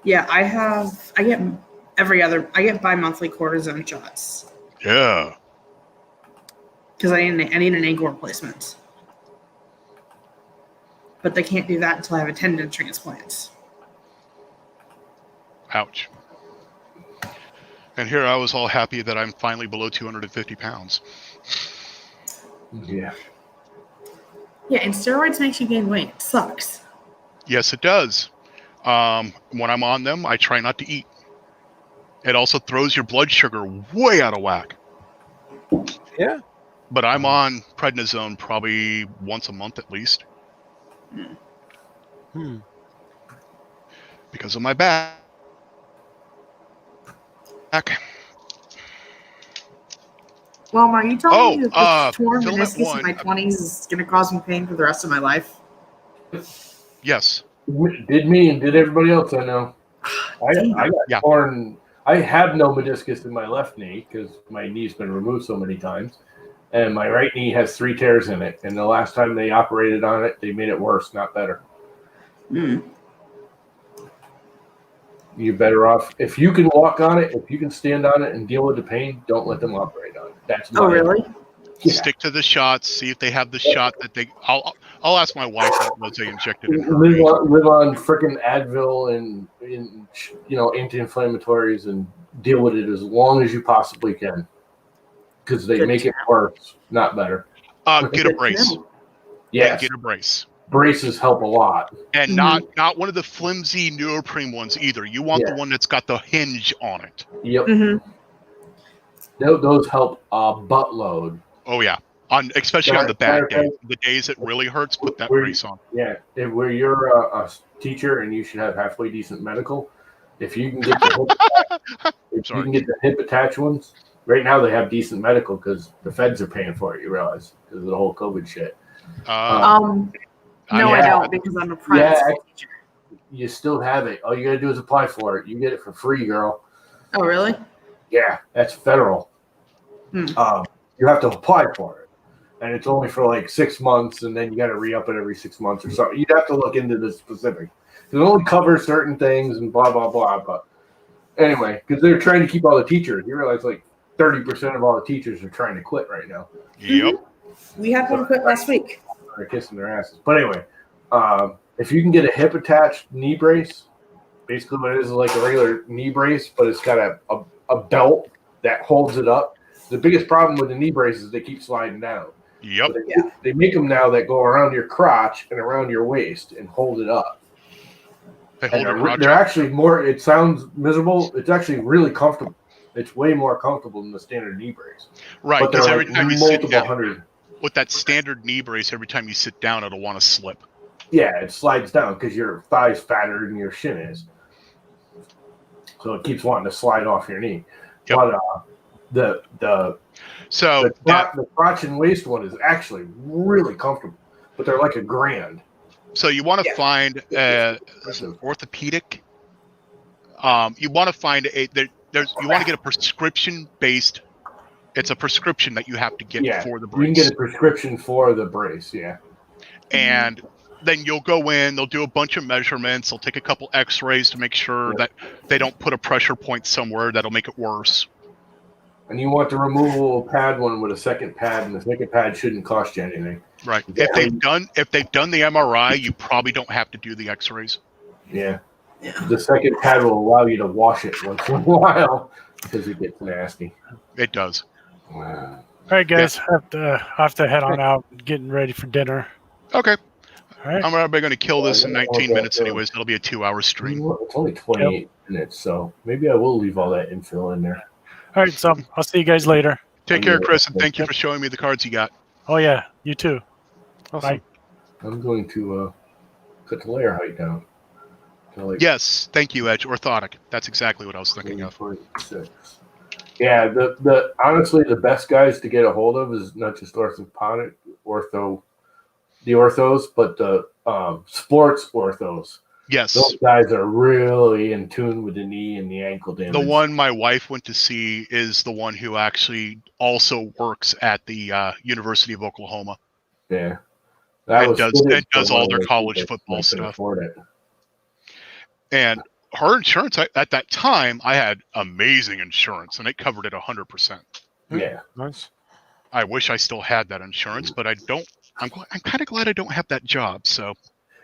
Yeah, I get bi-monthly cortisone shots Yeah. because I need an ankle replacement. But they can't do that until I have a tendon transplant. Ouch. And here I was all happy that I'm finally below 250 pounds. Yeah. Yeah, and steroids makes you gain weight. It sucks. Yes, it does. When I'm on them, I try not to eat. It also throws your blood sugar way out of whack. Yeah. But I'm on prednisone probably once a month at least Hmm. because of my back. Well, are you telling me that this torn filament meniscus one, in my 20s is going to cause me pain for the rest of my life? Yes. Did me and did everybody else I know. I got Yeah. torn. I have no meniscus in my left knee because my knee's been removed so many times. And my right knee has 3 tears in it. And the last time they operated on it, they made it worse, not better. Mm. You're better off. If you can walk on it, if you can stand on it and deal with the pain, don't let them operate on it. That's Oh, my really? Yeah. Stick to the shots. See if they have the shot that they. I'll ask my wife what it was they injected in her. Live on freaking Advil and anti-inflammatories and deal with it as long as you possibly can, because they Good make to it worse, not better. Get a Good to brace. know. Yes, Get a brace. braces help a lot. And not one of the flimsy neoprene ones either. You want the Yeah. one that's got the hinge on it. Yep, Mm-hmm. those help a buttload. Oh yeah, especially on the Matter bad of days. The days it really hurts, put that Where- brace on. Yeah, where you're a teacher and you should have halfway decent medical, if you can get the hip attached ones, right now they have decent medical because the feds are paying for it. You realize because of the whole COVID shit. No, I yeah. don't because I'm a private school teacher. You still have it. All you gotta do is apply for it. You get it for free, girl. Oh, really? Yeah, that's federal. Hmm. You have to apply for it, and it's only for like 6 months, and then you got to re-up it every 6 months or something. You'd have to look into the specific. It only covers certain things and blah blah blah. But anyway, because they're trying to keep all the teachers. You realize like 30% of all the teachers are trying to quit right now. Yep. We had one quit last week. They're kissing their asses. But anyway, if you can get a hip attached knee brace, basically what it is like a regular knee brace, but it's got a belt that holds it up. The biggest problem with the knee brace is they keep sliding down. Yep. They make them now that go around your crotch and around your waist and hold it up. They hold your crotch They're up. actually more. It sounds miserable. It's actually really comfortable. It's way more comfortable than the standard knee brace. Right, But they're because like every time you sit multiple down, hundred. with that standard knee brace, every time you sit down, it'll want to slip. Yeah, it slides down because your thigh's fatter than your shin is. So it keeps wanting to slide off your knee. Yep. But the crotch and waist one is actually really comfortable. But they're like $1,000. So you want to find orthopedic. You want to find you want to get a prescription based. It's a prescription that you have to get for the brace. You can get a prescription for the brace, yeah. And then you'll go in, they'll do a bunch of measurements, they'll take a couple x-rays to make sure that they don't put a pressure point somewhere that'll make it worse. And you want the removable pad one with a second pad, and the second pad shouldn't cost you anything. Right. If they've done the MRI, you probably don't have to do the x-rays. Yeah. The second pad will allow you to wash it once in a while because it gets nasty. It does. Wow. All right, guys, I have to head on out, getting ready for dinner. Okay. All right. I'm probably going to kill this in 19 minutes anyways. It'll be a 2-hour stream. It's only 28 minutes, so maybe I will leave all that info in there. All right, so I'll see you guys later. Take care, Chris, and thank you for showing me the cards you got. Oh, yeah, you too. Awesome. Bye. I'm going to cut the layer height down. Yes, thank you, Edge. Orthotic. That's exactly what I was thinking of. 6. Yeah, the honestly the best guys to get a hold of is not just the orthos, but the sports orthos. Yes. Those guys are really in tune with the knee and the ankle damage. The one my wife went to see is the one who actually also works at the University of Oklahoma. Yeah. And does all their college football stuff. And her insurance, at that time, I had amazing insurance, and it covered it 100%. Yeah. Nice. I wish I still had that insurance, but I don't. I'm kind of glad I don't have that job. So.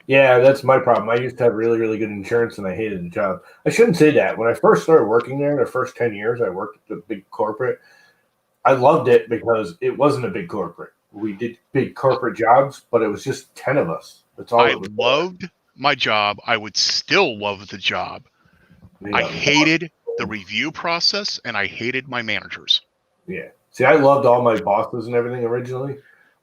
Yeah, that's my problem. I used to have really, really good insurance, and I hated the job. I shouldn't say that. When I first started working there, the first 10 years, I worked at the big corporate. I loved it because it wasn't a big corporate. We did big corporate jobs, but it was just 10 of us. That's all. I loved my job. I would still love the job. Yeah. I hated the review process, and I hated my managers. Yeah. See, I loved all my bosses and everything originally.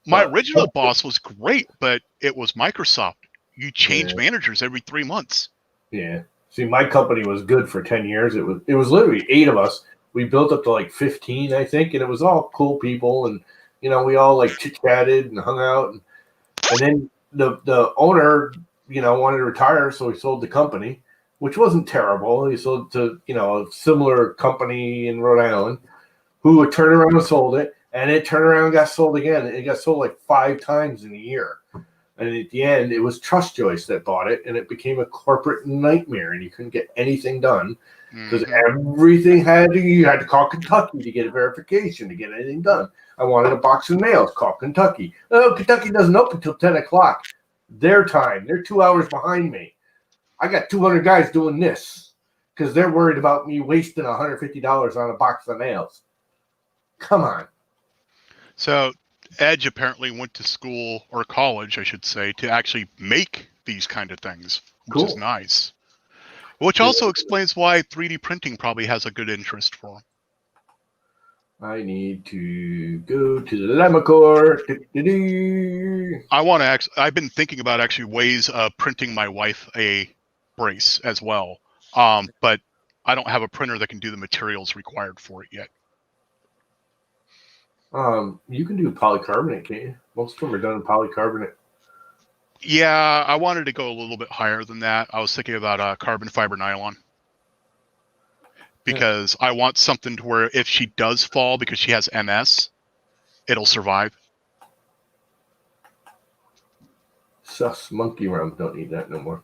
My original boss was great, but it was Microsoft. You change managers every 3 months. Yeah. See, my company was good for 10 years. It was literally 8 of us. We built up to like 15, I think, and it was all cool people, and we all like chit-chatted and hung out, and then the owner wanted to retire, so he sold the company, which wasn't terrible. He sold to a similar company in Rhode Island, who would turn around and sold it, and it turned around and got sold again. It got sold like 5 times in a year. And at the end, it was Trust Joyce that bought it, and it became a corporate nightmare, and you couldn't get anything done because everything you had to call Kentucky to get a verification to get anything done. I wanted a box of nails, call Kentucky. Oh, Kentucky doesn't open until 10 o'clock. Their time. They're 2 hours behind me. I got 200 guys doing this because they're worried about me wasting $150 on a box of nails. Come on. So Edge apparently went to school, or college, I should say, to actually make these kind of things, which is nice. Which also explains why 3D printing probably has a good interest for him. I need to go to the Lamacore. I've been thinking about actually ways of printing my wife a brace as well. But I don't have a printer that can do the materials required for it yet. You can do polycarbonate, can't you? Most of them are done in polycarbonate. Yeah, I wanted to go a little bit higher than that. I was thinking about carbon fiber nylon. Because I want something to where if she does fall because she has MS, it'll survive. Sus monkey rum. Don't need that no more.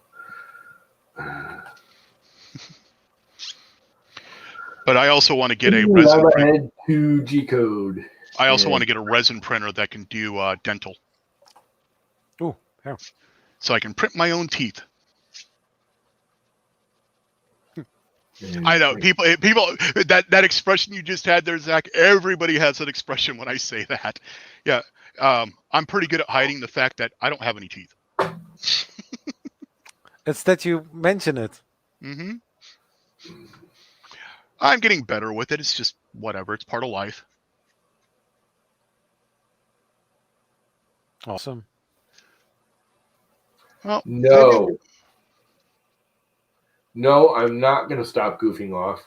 But I also want to get a resin printer. 2 G-code. I also want to get a resin printer that can do dental. Oh, yeah. So I can print my own teeth. I know people that expression you just had there, Zach. Everybody has that expression when I say that. Yeah, I'm pretty good at hiding the fact that I don't have any teeth. It's that you mention it. Hmm. I'm getting better with it. It's just whatever. It's part of life. Awesome. Well, No, I'm not going to stop goofing off.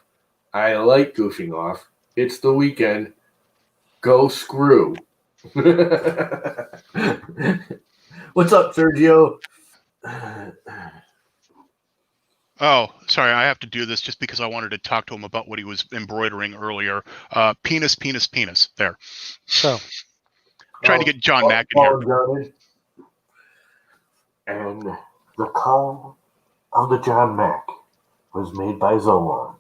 I like goofing off. It's the weekend. Go screw. What's up, Sergio? Oh, sorry. I have to do this just because I wanted to talk to him about what he was embroidering earlier. Penis, penis, penis. There. So, Trying to get John Mack in here. Johnny. And the call of the John Mack was made by Zolan.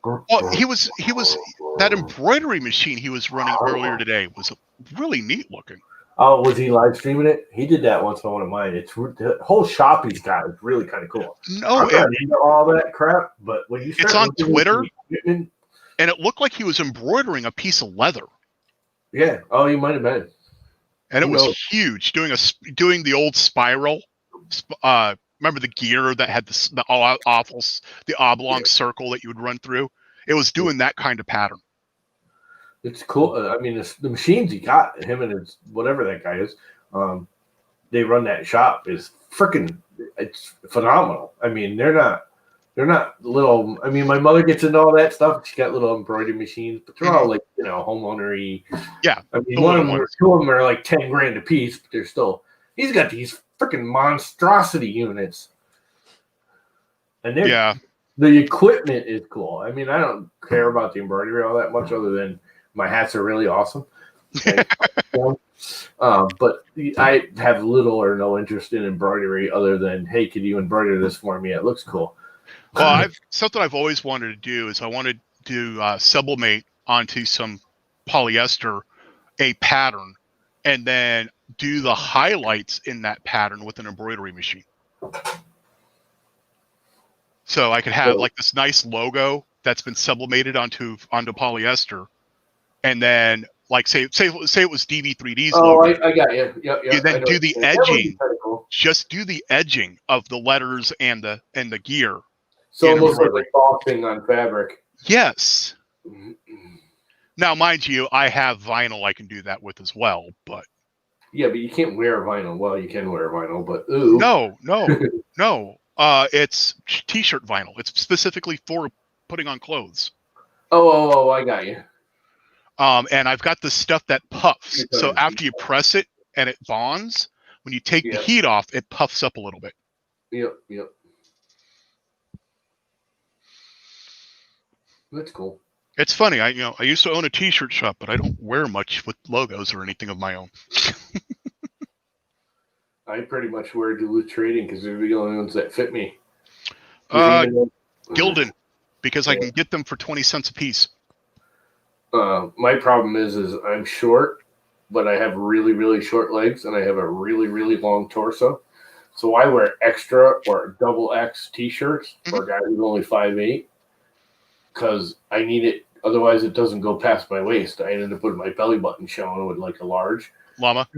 Well, he was that embroidery machine he was running earlier today was really neat looking. Oh, was he live streaming it? He did that once on one of mine. It's the whole shop he's got is really kind of cool. No, I'm not into all that crap, but when you it's start on looking at Twitter, the equipment- and it looked like he was embroidering a piece of leather, yeah. Oh, you might have been. and it Who was knows? huge. Doing the old spiral. Remember the gear that had the oblong circle that you would run through? It was doing that kind of pattern. It's cool. I mean, the machines he got, him and his whatever that guy is, they run that shop is freaking. It's phenomenal. I mean, they're not little. I mean, my mother gets into all that stuff. She got little embroidery machines, but they're all like homeownery. Yeah, I mean, two of them are like $10,000 a piece, but they're still. He's got these freaking monstrosity units, and the equipment is cool. I mean, I don't care about the embroidery all that much, other than my hats are really awesome. But I have little or no interest in embroidery, other than, hey, could you embroider this for me? It looks cool. Well, something I've always wanted to do is I wanted to sublimate onto some polyester a pattern, and then do the highlights in that pattern with an embroidery machine. So I could have like this nice logo that's been sublimated onto polyester, and then like say it was DV3D's logo. I got you. Yep. You then do the That would be edging. kinda cool. Just do the edging of the letters and the gear. So in almost like embroidery. embossing on fabric. Yes. Now, mind you, I have vinyl I can do that with as well, but Yeah, but you can't wear vinyl. Well, you can wear vinyl, but ooh. no. It's t-shirt vinyl. It's specifically for putting on clothes. Oh, I got you. And I've got the stuff that puffs. So after you press it and it bonds, when you take the heat off, it puffs up a little bit. Yep. That's cool. It's funny. I used to own a t-shirt shop, but I don't wear much with logos or anything of my own. I pretty much wear Duluth Trading because they're the only ones that fit me. Gildan, because I can get them for 20 cents a piece. My problem is I'm short, but I have really, really short legs, and I have a really, really long torso. So I wear extra or double X t-shirts for a guy who's only 5'8", because I need it. Otherwise, it doesn't go past my waist. I ended up with my belly button showing with like a large. Llama,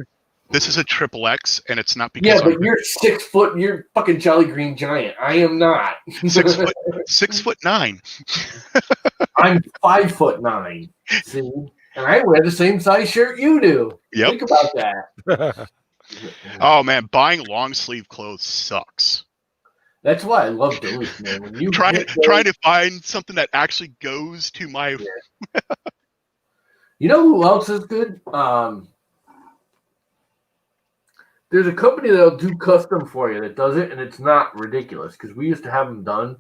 this is a triple X, and it's not because but you're 6 foot. You're fucking Jolly Green Giant. I am not. 6'9". I'm 5'9". See, and I wear the same size shirt you do. Yep. Think about that. Oh man, buying long sleeve clothes sucks. That's why I love Duluth, man. When you Trying to find something that actually goes to my. You know who else is good? There's a company that'll do custom for you that does it, and it's not ridiculous because we used to have them done,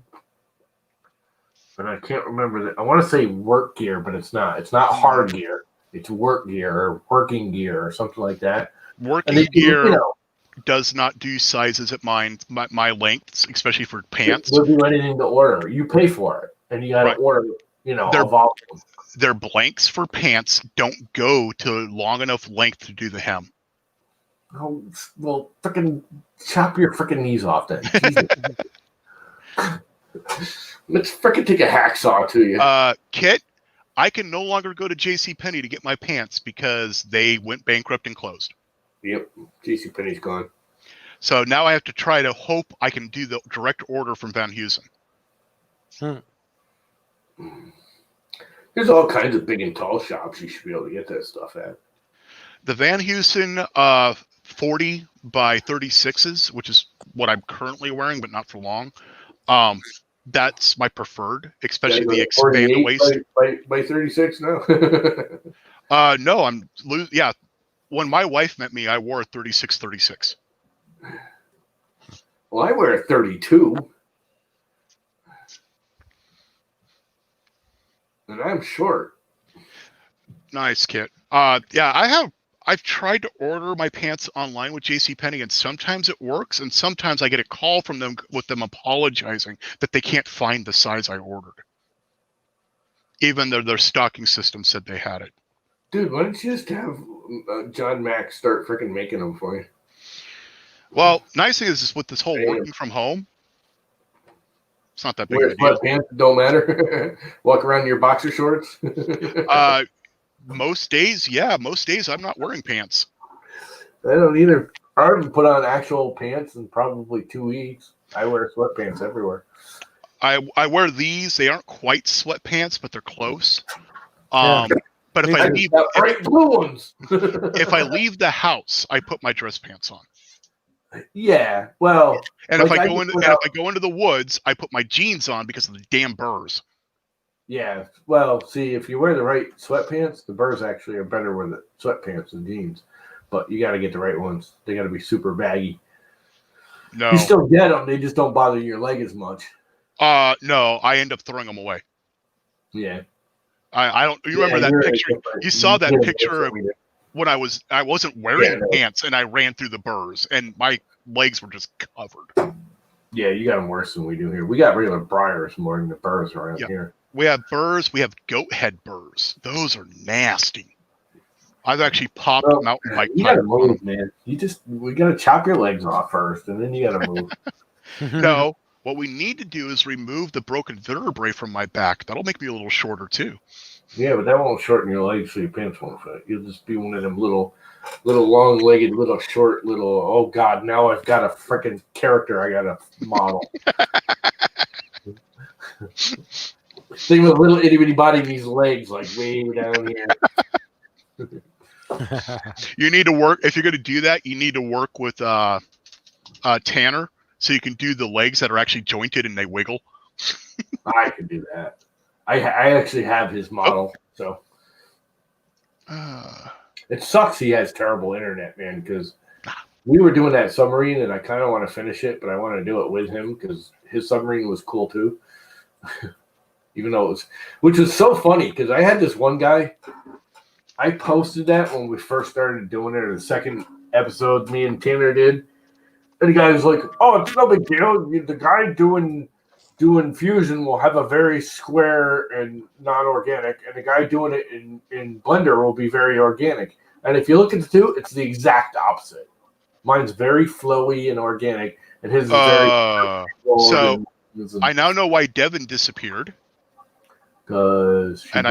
but I can't remember that. I want to say work gear, but it's not. It's not hard gear. It's work gear or working gear or something like that. Working gear does not do sizes at my lengths, especially for pants. They'll do anything to order. You pay for it, and you got to order. A volume. Their blanks for pants don't go to long enough length to do the hem. Oh, well, freaking chop your freaking knees off then. Let's freaking take a hacksaw to you. Kit, I can no longer go to JCPenney to get my pants because they went bankrupt and closed. Yep. JCPenney's gone. So now I have to try to hope I can do the direct order from Van Heusen. There's all kinds of big and tall shops you should be able to get that stuff at. The Van Heusen 40 by 36s, which is what I'm currently wearing, but not for long. That's my preferred, especially the expanded waist. By 36 now? No, yeah. When my wife met me, I wore a 36. Well, I wear a 32. And I'm short. Nice, Kit. Yeah, I've tried to order my pants online with JCPenney, and sometimes it works, and sometimes I get a call from them with them apologizing that they can't find the size I ordered. Even though their stocking system said they had it. Dude, why don't you just have John Mack start freaking making them for you? Well, nice thing is with this whole working from home, it's not that big Wear of a deal. sweatpants, don't matter. Walk around in your boxer shorts. Most days, yeah. Most days I'm not wearing pants. I don't either. I haven't put on actual pants in probably 2 weeks. I wear sweatpants everywhere. I wear these. They aren't quite sweatpants, but they're close. Yeah. But if I leave, bright blue ones. if I leave the house, I put my dress pants on. Yeah, well, And like if I go into the woods, I put my jeans on because of the damn burrs. yeah, well, see, if you wear the right sweatpants, the burrs actually are better with the sweatpants than jeans. But you got to get the right ones. They got to be super baggy. No, You still get them; they just don't bother your leg as much. no, I end up throwing them away. Yeah, I don't. You remember that picture? You saw that picture of when I wasn't wearing pants and I ran through the burrs and my legs were just covered. Yeah, you got them worse than we do here. We got regular briars more than the burrs around here. We have burrs. We have goat head burrs. Those are nasty. I've actually popped mountain bike. You gotta move, man. We gotta chop your legs off first, and then you gotta move. No, what we need to do is remove the broken vertebrae from my back. That'll make me a little shorter too. Yeah, but that won't shorten your legs so your pants won't fit. You'll just be one of them little long-legged, little short, oh God, now I've got a freaking character I got to model. Same with little itty-bitty body and these legs like way down here. You need to work, if you're going to do that, you need to work with Tanner so you can do the legs that are actually jointed and they wiggle. I can do that. I actually have his model, so it sucks he has terrible internet, man, because we were doing that submarine and I kind of want to finish it, but I want to do it with him because his submarine was cool too. Even though which was so funny because I had this one guy, I posted that when we first started doing it, or the second episode me and Tanner did, and the guy was like, "Oh, it's no big deal. The guy doing Fusion will have a very square and non-organic, and the guy doing it in Blender will be very organic." And if you look at the two, it's the exact opposite. Mine's very flowy and organic, and his is very so I now know why Devin disappeared. Because her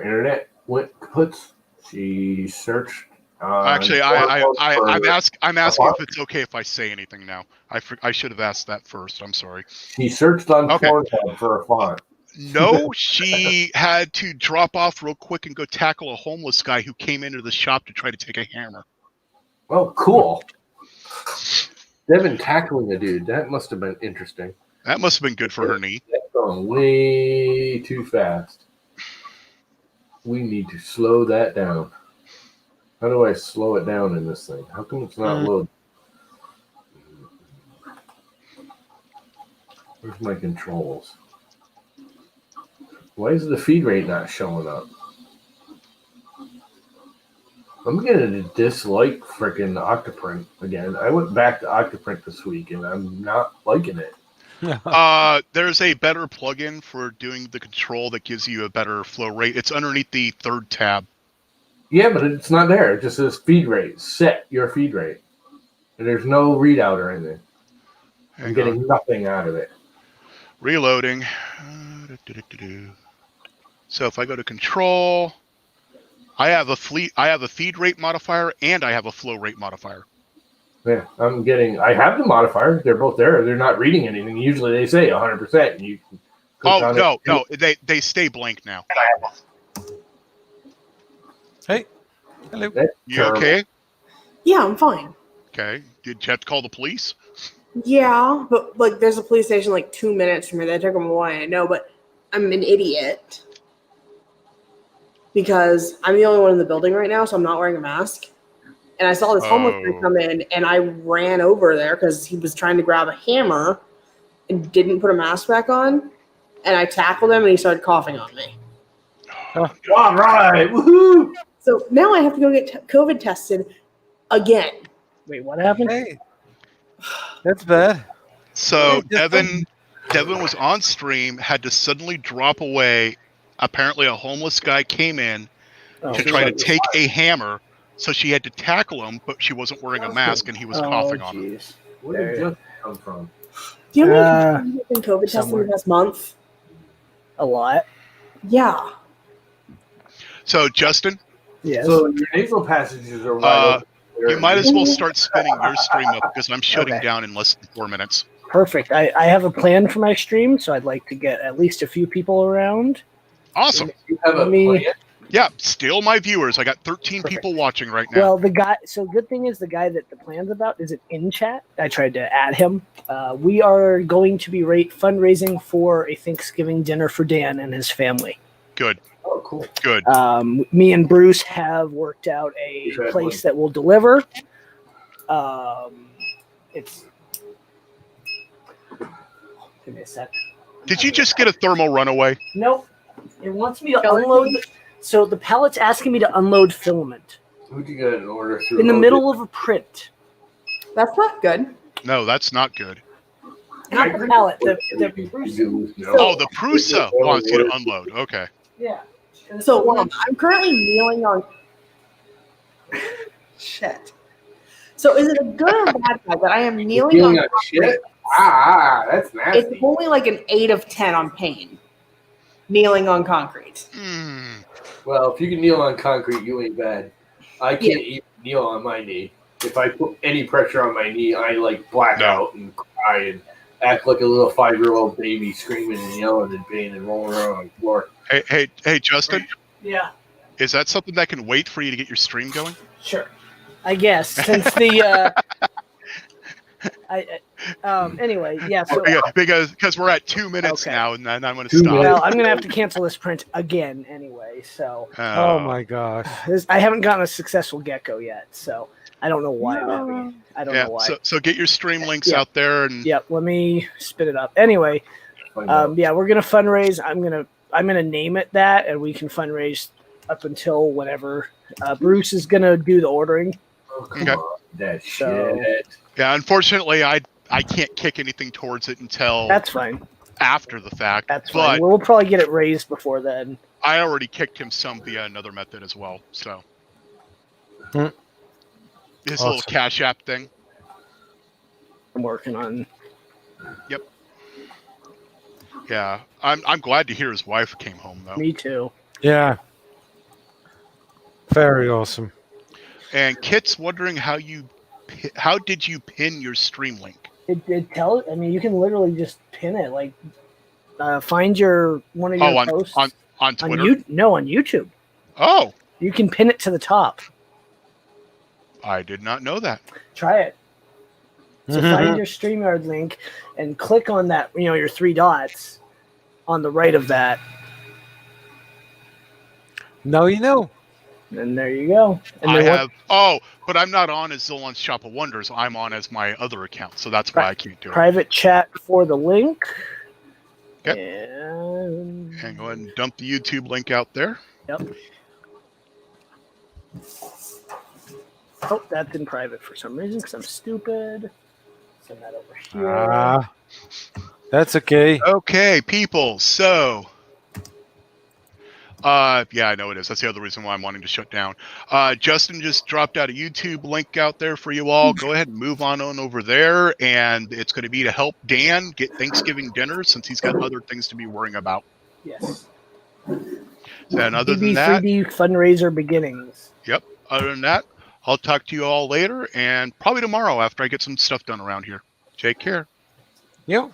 internet went kaputs. She searched. Actually, I'm asking if it's okay if I say anything now. I should have asked that first. I'm sorry. She searched on Pornhub for a font. No, she had to drop off real quick and go tackle a homeless guy who came into the shop to try to take a hammer. Oh, cool. Devin tackling a dude. That must have been interesting. That must have been good for her knee. That's going way too fast. We need to slow that down. How do I slow it down in this thing? How come it's not loading? Where's my controls? Why is the feed rate not showing up? I'm going to dislike freaking Octoprint again. I went back to Octoprint this week, and I'm not liking it. There's a better plugin for doing the control that gives you a better flow rate. It's underneath the third tab. Yeah, but it's not there. It just says feed rate. Set your feed rate. And there's no readout or anything. I'm getting nothing out of it. Reloading. So if I go to control, I have a feed rate modifier and I have a flow rate modifier. Yeah, I have the modifier. They're both there. They're not reading anything. Usually they say 100%. And you can click Oh on no, they stay blank now. Hey, hello. That's You terrible. okay? Yeah, I'm fine. Okay. Did you have to call the police? Yeah, but like there's a police station like 2 minutes from here. They took them away. I know, but I'm an idiot because I'm the only one in the building right now, so I'm not wearing a mask. And I saw this homeless guy Oh. come in, and I ran over there because he was trying to grab a hammer and didn't put a mask back on. And I tackled him, and he started coughing on me. All right. Woohoo. So now I have to go get COVID tested again. Wait, what happened? Hey, that's bad. So Yeah, just Devin was on stream, had to suddenly drop away. Apparently a homeless guy came in Oh, to try to take a hammer, so she had to tackle him, but she wasn't wearing a mask and he was coughing on her. jeez. Where did Justin come from? Do you know how Uh, many people have been COVID tested in somewhere. the past month? A lot. Yeah. So Justin, Yes. So your nasal passages are wide open. you might as well start spinning your stream up because I'm shutting Okay. down in less than 4 minutes. Perfect. I have a plan for my stream, so I'd like to get at least a few people around. Awesome. You have a Let me- plan? Yeah, still my viewers. I got 13 Perfect. people watching right now. Well, the guy. So good thing is the guy that the plan's about isn't in chat. I tried to add him. We are going to be fundraising for a Thanksgiving dinner for Dan and his family. Good, Oh, cool. good. Me and Bruce have worked out a Okay, place that will deliver. It's. Give me a sec. Did you just get a thermal runaway? Nope. It wants me to Pellet? unload. So the pallet's asking me to unload filament Who'd you get an order through? in the middle of a print. That's not good. No, that's not good. Not the pallet. The Oh, the Prusa wants you to unload. Okay. yeah. So I'm currently kneeling on. Shit. So is it a good or bad guy that I am kneeling Feeling on? like shit? That's nasty. It's only like an 8 of 10 on pain. Kneeling on concrete. Hmm. Well, if you can kneel on concrete, you ain't bad. I can't even kneel on my knee. If I put any pressure on my knee, I like black No. out and cry and act like a little 5-year-old baby screaming and yelling in pain and rolling around on the floor. Hey, Justin, Yeah. is that something that can wait for you to get your stream going? Sure. I guess since the. Anyway, yeah. So Because we're at 2 minutes Okay. now, and then I'm going to 2 stop. minutes. well, I'm gonna have to cancel this print again anyway. So Oh my gosh. I haven't gotten a successful gecko yet, so I don't know why. I don't Yeah. know why. So get your stream links Yeah. out there, and Yep. Let me spit it up. Anyway, yeah, we're gonna fundraise. I'm gonna name it that, and we can fundraise up until whenever. Bruce is gonna do the ordering. Oh, come Okay. on. That So- shit. yeah. Unfortunately, I can't kick anything towards it until That's fine. after the fact. That's but fine. We'll probably get it raised before then. I already kicked him some via another method as well. So Hmm. his little Awesome. Cash App thing. I'm working on. Yeah, I'm glad to hear his wife came home though. Me too. Yeah. Very awesome. And Kit's wondering how did you pin your stream link? It tells. I mean, you can literally just pin it. Like, find one of your Oh, posts on on Twitter. on YouTube. Oh, You can pin it to the top. I did not know that. Try it. So Mhm. find your StreamYard link and click on that. Your 3 dots on the right of that, Now you know. and there you go. And I then have. Oh, but I'm not on as Zolon's Shop of Wonders. I'm on as my other account, so that's why I can't do it. private chat for the link. Yep. And And go ahead and dump the YouTube link out there. yep. Oh, that's in private for some reason because I'm stupid. Send that over here. That's okay. Okay, people. So Yeah, I know it is. That's the other reason why I'm wanting to shut down. Justin just dropped out a YouTube link out there for you all. Go ahead and move on over there, and it's going to be to help Dan get Thanksgiving dinner since he's got other things to be worrying about. Yes. And other than that, 3D fundraiser beginnings. yep. Other than that, I'll talk to you all later, and probably tomorrow after I get some stuff done around here. Take care. Yep.